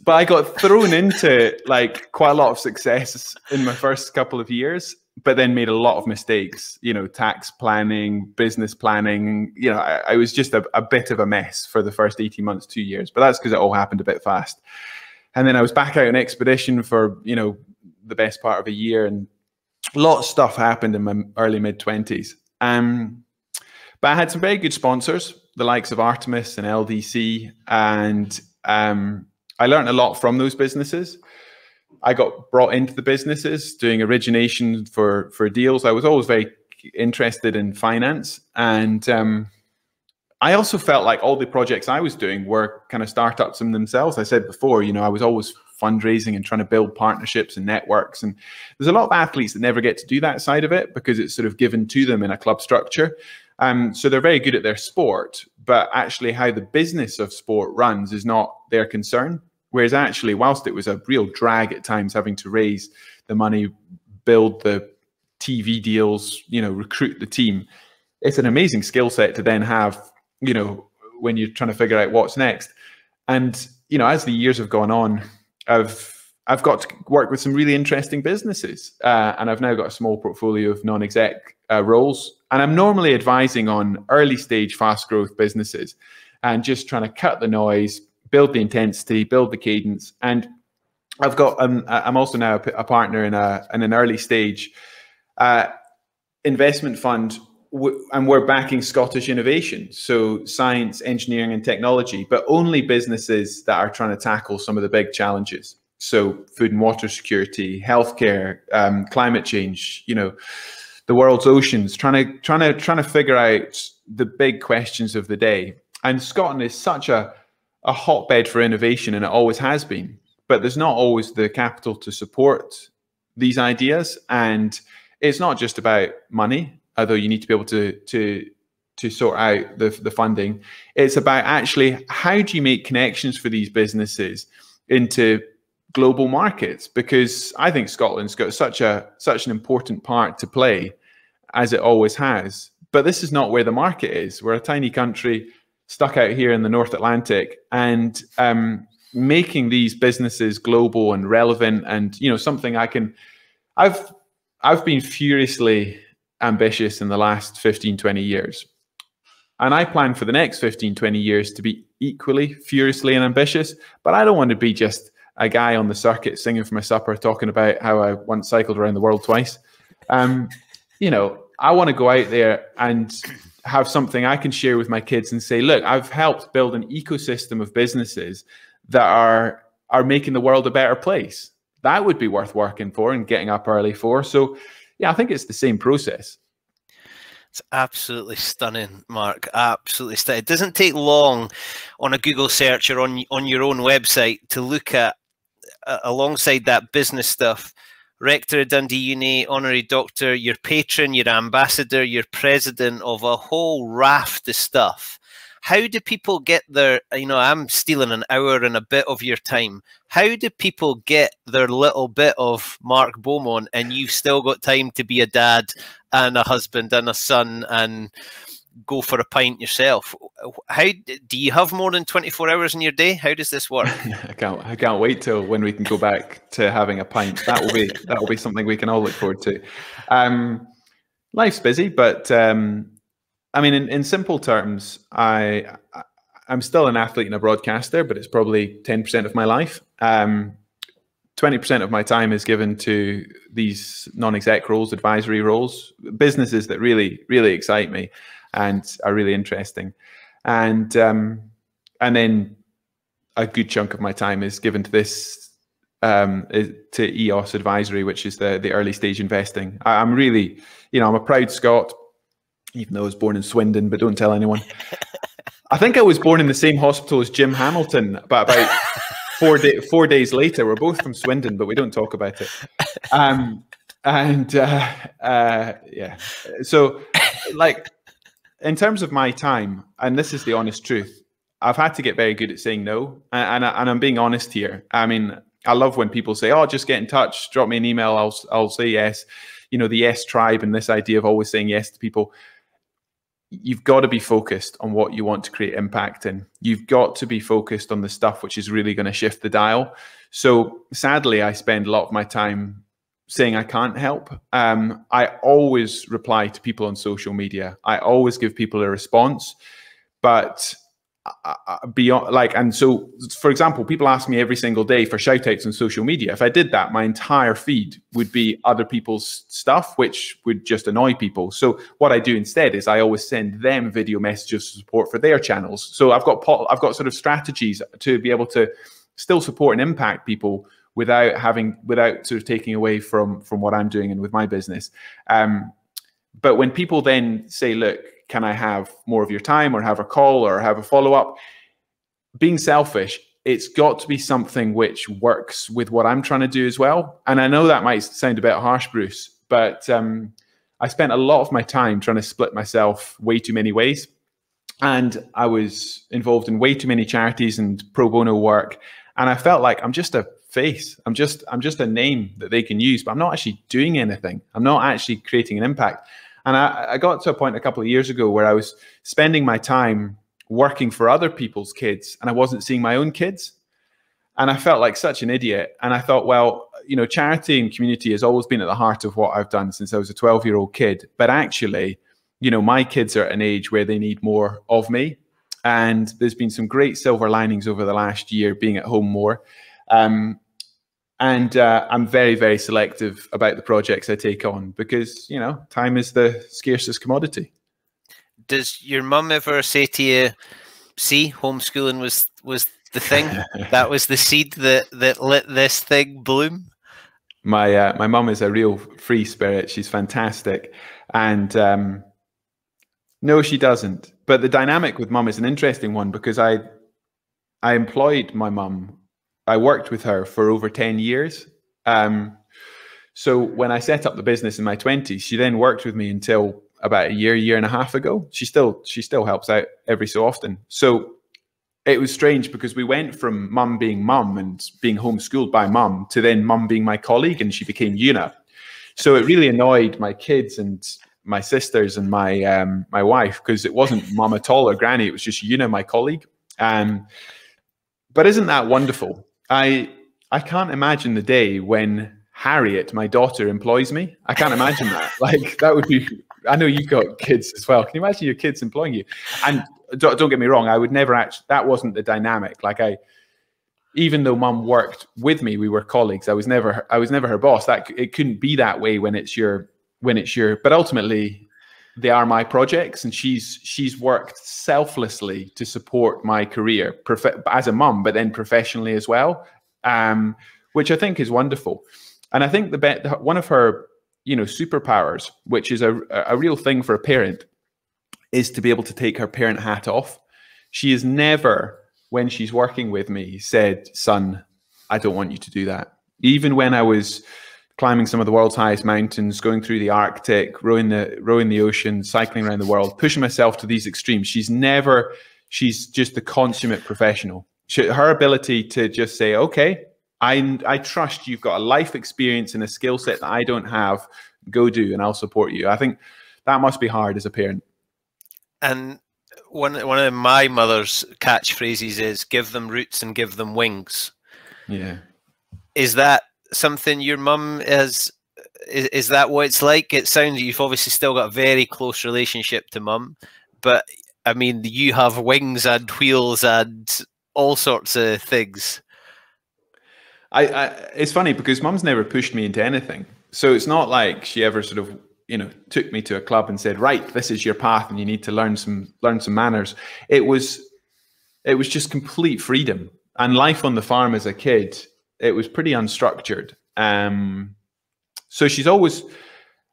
I got thrown into like quite a lot of success in my first couple of years, but then made a lot of mistakes, tax planning, business planning. I was just a bit of a mess for the first 18 months, 2 years, but that's because it all happened a bit fast. And then I was back out on expedition for, the best part of a year, and a lot of stuff happened in my early mid-20s. But I had some very good sponsors, the likes of Artemis and LDC, and I learned a lot from those businesses. I got brought into the businesses doing origination for deals. I was always very interested in finance, and I also felt like all the projects I was doing were kind of startups in themselves. I said before, I was always fundraising and trying to build partnerships and networks. And there's a lot of athletes that never get to do that side of it because it's sort of given to them in a club structure. So they're very good at their sport, but actually how the business of sport runs is not their concern. Whereas actually, whilst it was a real drag at times having to raise the money, build the TV deals, recruit the team, it's an amazing skill set to then have, when you're trying to figure out what's next. And, as the years have gone on, I've got to work with some really interesting businesses, and I've now got a small portfolio of non-exec roles. And I'm normally advising on early stage, fast growth businesses and just trying to cut the noise, build the intensity, build the cadence. And I've got, I'm also now a partner in an early stage investment fund, and we're backing Scottish innovation. So science, engineering, and technology, but only businesses that are trying to tackle some of the big challenges. So food and water security, healthcare, climate change, the world's oceans, trying to figure out the big questions of the day. And Scotland is such a hotbed for innovation, and it always has been. But there's not always the capital to support these ideas. And it's not just about money, although you need to be able to sort out the funding. It's about actually, how do you make connections for these businesses into global markets? Because I think Scotland's got such an important part to play, as it always has. But this is not where the market is. We're a tiny country stuck out here in the North Atlantic, and making these businesses global and relevant, and something I've been furiously ambitious in the last 15, 20 years. And I plan for the next 15, 20 years to be equally furiously and ambitious. But I don't want to be just a guy on the circuit singing for my supper, talking about how I once cycled around the world twice. I want to go out there and have something I can share with my kids and say, look, I've helped build an ecosystem of businesses that are making the world a better place. That would be worth working for and getting up early for. So yeah, I think it's the same process. It's absolutely stunning, Mark. Absolutely stunning. It doesn't take long on a Google search or on your own website to look at, alongside that business stuff, Rector of Dundee Uni, honorary doctor, your patron, your ambassador, your president of a whole raft of stuff. How do people get their, I'm stealing an hour and a bit of your time. How do people get their little bit of Mark Beaumont, and you've still got time to be a dad and a husband and a son and go for a pint yourself? How do you have more than 24 hours in your day? How does this work? I can't wait till when we can go back to having a pint. That will be something we can all look forward to. Life's busy, but in simple terms, I'm still an athlete and a broadcaster, but it's probably 10% of my life. 20% of my time is given to these non-exec roles, advisory roles, businesses that really, really excite me and are really interesting. And then a good chunk of my time is given to this, to EOS Advisory, which is the early stage investing. I'm really, I'm a proud Scot, even though I was born in Swindon, but don't tell anyone. I think I was born in the same hospital as Jim Hamilton, but about 4 days later. We're both from Swindon, but we don't talk about it. Yeah. So, like, in terms of my time, and this is the honest truth, I've had to get very good at saying no, and I'm being honest here. I love when people say, "Oh, just get in touch, drop me an email, I'll say yes." The yes tribe and this idea of always saying yes to people. You've got to be focused on what you want to create impact in. You've got to be focused on the stuff which is really going to shift the dial. So sadly, I spend a lot of my time saying I can't help. I always reply to people on social media. I always give people a response, but beyond, and so, for example, people ask me every single day for shout outs on social media. If I did that, my entire feed would be other people's stuff, which would just annoy people. So what I do instead is I always send them video messages of support for their channels. So I've got sort of strategies to be able to still support and impact people without sort of taking away from what I'm doing and with my business. But when people then say, look, can I have more of your time, or have a call, or have a follow-up? Being selfish, it's got to be something which works with what I'm trying to do as well. And I know that might sound a bit harsh, Bruce, but I spent a lot of my time trying to split myself way too many ways. And I was involved in way too many charities and pro bono work. And I felt like I'm just a face. I'm just a name that they can use, but I'm not actually doing anything. I'm not actually creating an impact. And I got to a point a couple of years ago where I was spending my time working for other people's kids, and I wasn't seeing my own kids. And I felt like such an idiot. And I thought, well, charity and community has always been at the heart of what I've done since I was a 12-year-old kid. But actually, my kids are at an age where they need more of me. And there's been some great silver linings over the last year being at home more. And I'm very, very selective about the projects I take on because, time is the scarcest commodity. Does your mum ever say to you, see, homeschooling was the thing? That was the seed that lit this thing bloom? My mum is a real free spirit. She's fantastic. And No, she doesn't. But the dynamic with mum is an interesting one because I employed my mum. I worked with her for over 10 years. So when I set up the business in my 20s, she then worked with me until about a year and a half ago. She still helps out every so often. So it was strange because we went from mum being mum and being homeschooled by mum to then mum being my colleague, and she became Una. So it really annoyed my kids and my sisters and my wife because it wasn't mum at all or granny. It was just Una, my colleague. But isn't that wonderful? I can't imagine the day when Harriet, my daughter, employs me. I can't imagine that. Like, that would be, I know you've got kids as well. Can you imagine your kids employing you? And don't get me wrong, I would never actually, that wasn't the dynamic. Like, even though mum worked with me, we were colleagues. I was never her boss. It couldn't be that way when it's your, but ultimately they are my projects, and she's worked selflessly to support my career as a mum, but then professionally as well, which I think is wonderful. And I think one of her, superpowers, which is a real thing for a parent, is to be able to take her parent hat off. She has never, when she's working with me, said, "Son, I don't want you to do that." Even when I was climbing some of the world's highest mountains, going through the Arctic, rowing the ocean, cycling around the world, pushing myself to these extremes, she's just the consummate professional. Her ability to just say, "Okay, I trust you've got a life experience and a skill set that I don't have. Go do, and I'll support you." I think that must be hard as a parent. And one of my mother's catchphrases is "give them roots and give them wings." Yeah. Is that something your mum is that what it's like? It sounds you've obviously still got a very close relationship to mum, but I mean, you have wings and wheels and all sorts of things. It's funny because mum's never pushed me into anything. So it's not like she ever sort of, took me to a club and said, "Right, this is your path and you need to learn some manners." It was just complete freedom. And life on the farm as a kid, it was pretty unstructured. So she's always,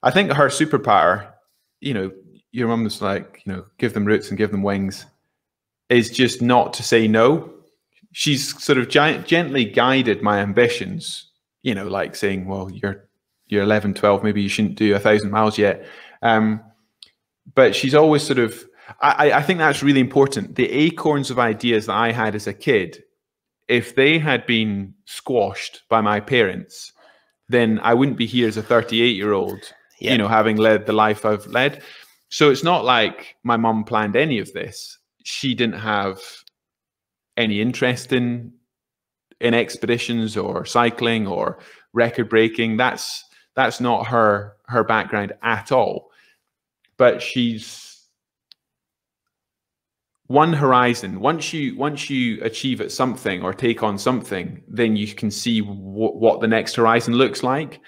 I think her superpower, your mum was like, "Give them roots and give them wings," is just not to say no. She's sort of gently guided my ambitions, like saying, "Well, you're 11, 12, maybe you shouldn't do 1,000 miles yet." But she's always sort of, I think that's really important. The acorns of ideas that I had as a kid, if they had been squashed by my parents, then I wouldn't be here as a 38-year-old, having led the life I've led. So it's not like my mum planned any of this. She didn't have any interest in expeditions or cycling or record breaking. That's not her background at all. But she's one horizon. Once you achieve at something or take on something, then you can see what the next horizon looks like.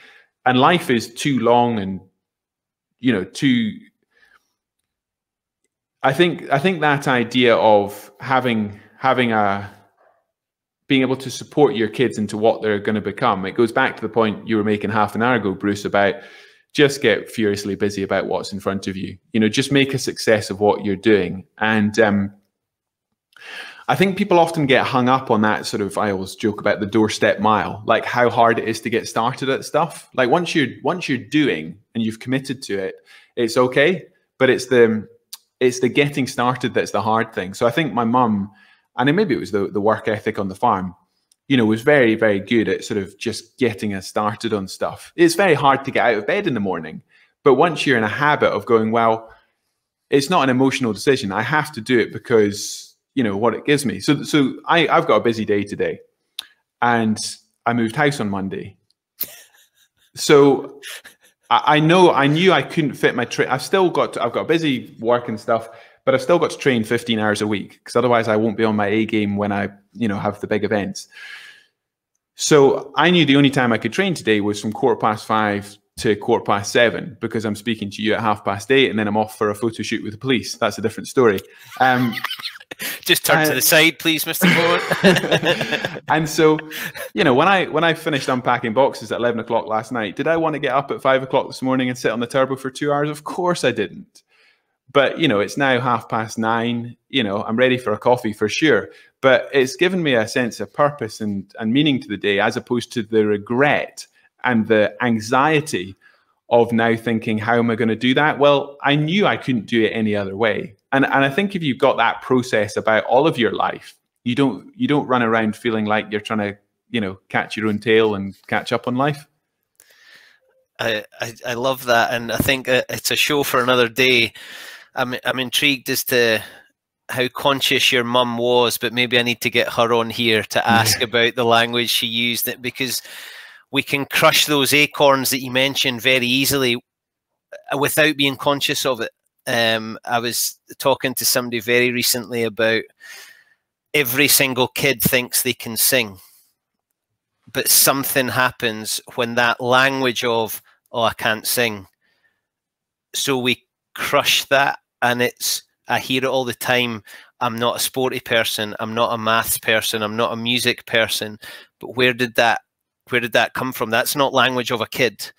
And life is too long and I think that idea of being able to support your kids into what they're going to become, it goes back to the point you were making half an hour ago, Bruce, about just get furiously busy about what's in front of you. Just make a success of what you're doing. And I think people often get hung up on that sort of, I always joke about the doorstep mile, like how hard it is to get started at stuff. Like once you're doing and you've committed to it, it's okay. But it's the getting started that's the hard thing. So I think my mum, and maybe it was the work ethic on the farm, was very, very good at sort of just getting us started on stuff. It's very hard to get out of bed in the morning. But once you're in a habit of going, well, it's not an emotional decision. I have to do it because, what it gives me. So I've got a busy day today and I moved house on Monday. So I knew I couldn't fit my I've got busy work and stuff, but I've still got to train 15 hours a week because otherwise I won't be on my A game when I, have the big events. So I knew the only time I could train today was from 5:15 to 7:15 because I'm speaking to you at 8:30 and then I'm off for a photo shoot with the police. That's a different story. Just turn to the side, please, Mr. Beaumont. And so, when I finished unpacking boxes at 11 o'clock last night, did I want to get up at 5 o'clock this morning and sit on the turbo for 2 hours? Of course I didn't. But, you know, it's now 9:30. You know, I'm ready for a coffee for sure. But it's given me a sense of purpose and meaning to the day, as opposed to the regret and the anxiety of now thinking, how am I going to do that? Well, I knew I couldn't do it any other way. And I think if you've got that process about all of your life, you don't run around feeling like you're trying to, you know, catch your own tail and catch up on life. I love that, and I think it's a show for another day. I'm intrigued as to how conscious your mum was, but maybe I need to get her on here to ask about the language she used, because we can crush those acorns that you mentioned very easily without being conscious of it. I was talking to somebody very recently about every single kid thinks they can sing, but something happens when that language of, oh, I can't sing. So we crush that, and I hear it all the time. I'm not a sporty person. I'm not a maths person. I'm not a music person. But where did that come from? That's not language of a kid.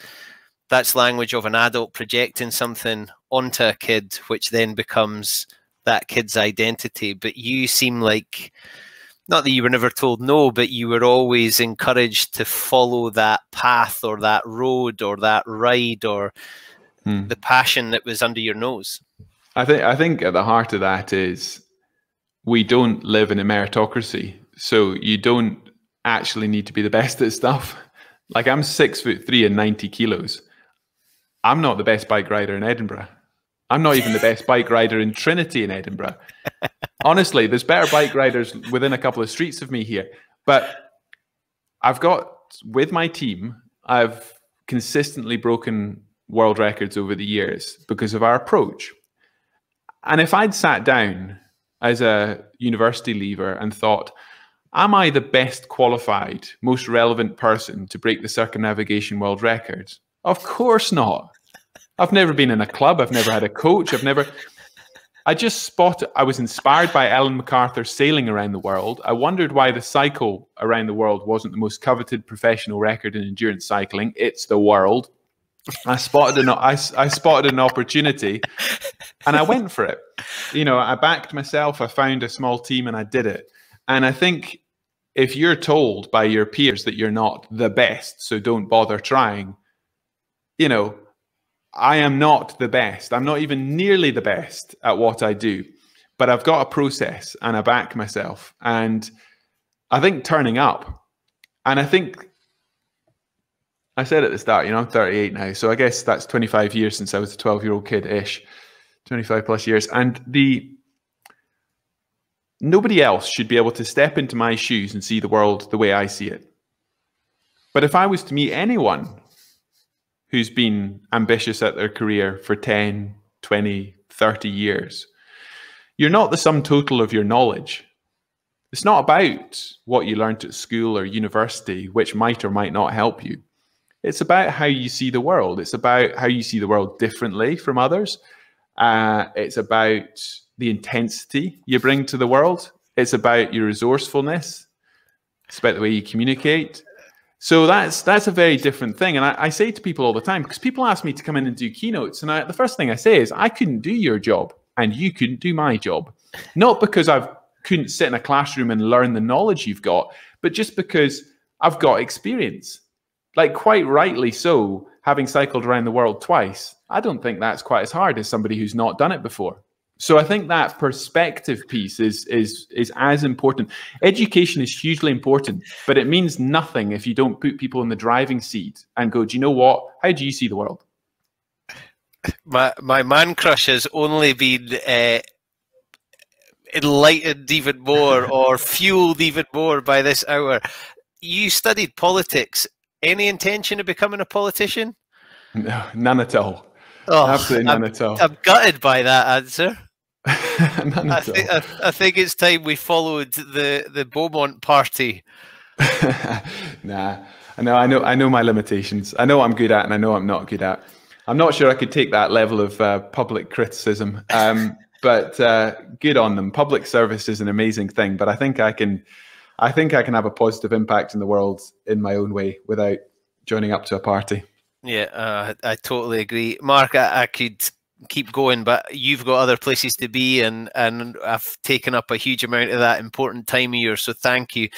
That's language of an adult projecting something onto a kid, which then becomes that kid's identity. But you seem like, not that you were never told no, but you were always encouraged to follow that path or that road or that ride or the passion that was under your nose. I think at the heart of that is we don't live in a meritocracy. So you don't actually need to be the best at stuff. Like, I'm 6'3" and 90 kilos. I'm not the best bike rider in Edinburgh. I'm not even the best bike rider in Trinity in Edinburgh. Honestly, there's better bike riders within a couple of streets of me here. But I've got, with my team, I've consistently broken world records over the years because of our approach. And if I'd sat down as a university leaver and thought, am I the best qualified, most relevant person to break the circumnavigation world record? Of course not. I've never been in a club. I've never had a coach. I was inspired by Ellen MacArthur sailing around the world. I wondered why the cycle around the world wasn't the most coveted professional record in endurance cycling. It's the world. I spotted an opportunity and I went for it. You know, I backed myself. I found a small team and I did it. And I think if you're told by your peers that you're not the best, so don't bother trying, you know, I am not the best. I'm not even nearly the best at what I do, but I've got a process and I back myself. And I think turning up, and I think I said at the start, you know, I'm 38 now. So I guess that's 25 years since I was a 12-year-old kid-ish, 25 plus years. And nobody else should be able to step into my shoes and see the world the way I see it. But if I was to meet anyone who's been ambitious at their career for 10, 20, 30 years, you're not the sum total of your knowledge. It's not about what you learned at school or university, which might or might not help you. It's about how you see the world. It's about how you see the world differently from others. It's about the intensity you bring to the world. It's about your resourcefulness. It's about the way you communicate. So that's a very different thing. And I say to people all the time, because people ask me to come in and do keynotes, and the first thing I say is, I couldn't do your job and you couldn't do my job. Not because I couldn't sit in a classroom and learn the knowledge you've got, but just because I've got experience. Like, quite rightly so, having cycled around the world twice, I don't think that's quite as hard as somebody who's not done it before. So I think that perspective piece is as important. Education is hugely important, but it means nothing if you don't put people in the driving seat and go, do you know what? How do you see the world? My man crush has only been enlightened even more or fueled even more by this hour. You studied politics. Any intention of becoming a politician? No, none at all. Oh, absolutely none at all. I'm gutted by that answer. I think it's time we followed the Beaumont party. Nah, I know my limitations. I know what I'm good at, and I know what I'm not good at. I'm not sure I could take that level of public criticism, but good on them. Public service is an amazing thing, but I think I can have a positive impact in the world in my own way without joining up to a party. Yeah, I totally agree. Mark, I could keep going, but you've got other places to be, and I've taken up a huge amount of that important time of yours, so thank you.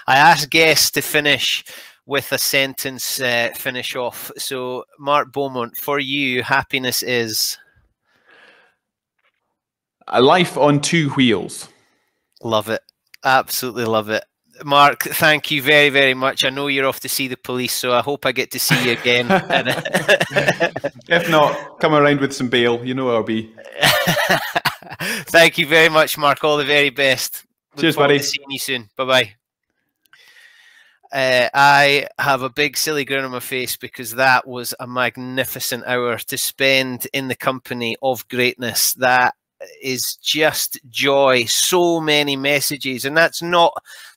I ask guests to finish with a sentence, finish off. So Mark Beaumont, for you, happiness is? A life on two wheels. Love it. Absolutely love it. Mark, thank you very, very much. I know you're off to see the police, so I hope I get to see you again. If not, come around with some bail. You know where I'll be. Thank you very much, Mark. All the very best. Cheers, buddy. Seeing you soon. Bye-bye. I have a big silly grin on my face because that was a magnificent hour to spend in the company of greatness. That is just joy. So many messages, and that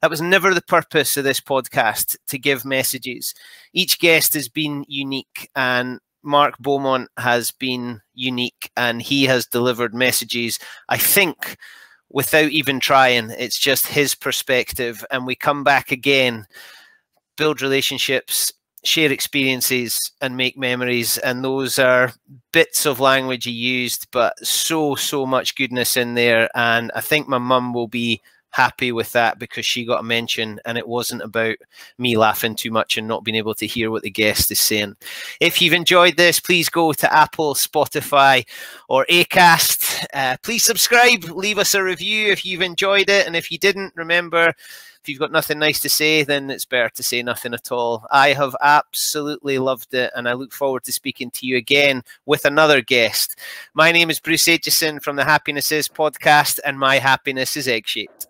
was never the purpose of this podcast, to give messages. Each guest has been unique, and Mark Beaumont has been unique, and he has delivered messages, I think, without even trying. It's just his perspective, and we come back again, build relationships, share experiences, and make memories. And those are bits of language he used, but so much goodness in there. And I think my mum will be happy with that, because she got a mention and it wasn't about me laughing too much and not being able to hear what the guest is saying. If you've enjoyed this, please go to Apple, Spotify, or Acast. Please subscribe, leave us a review if you've enjoyed it. And if you didn't, remember, if you've got nothing nice to say, then it's better to say nothing at all. I have absolutely loved it, and I look forward to speaking to you again with another guest. My name is Bruce Aitchison from the Happiness Is podcast, and my happiness is egg-shaped.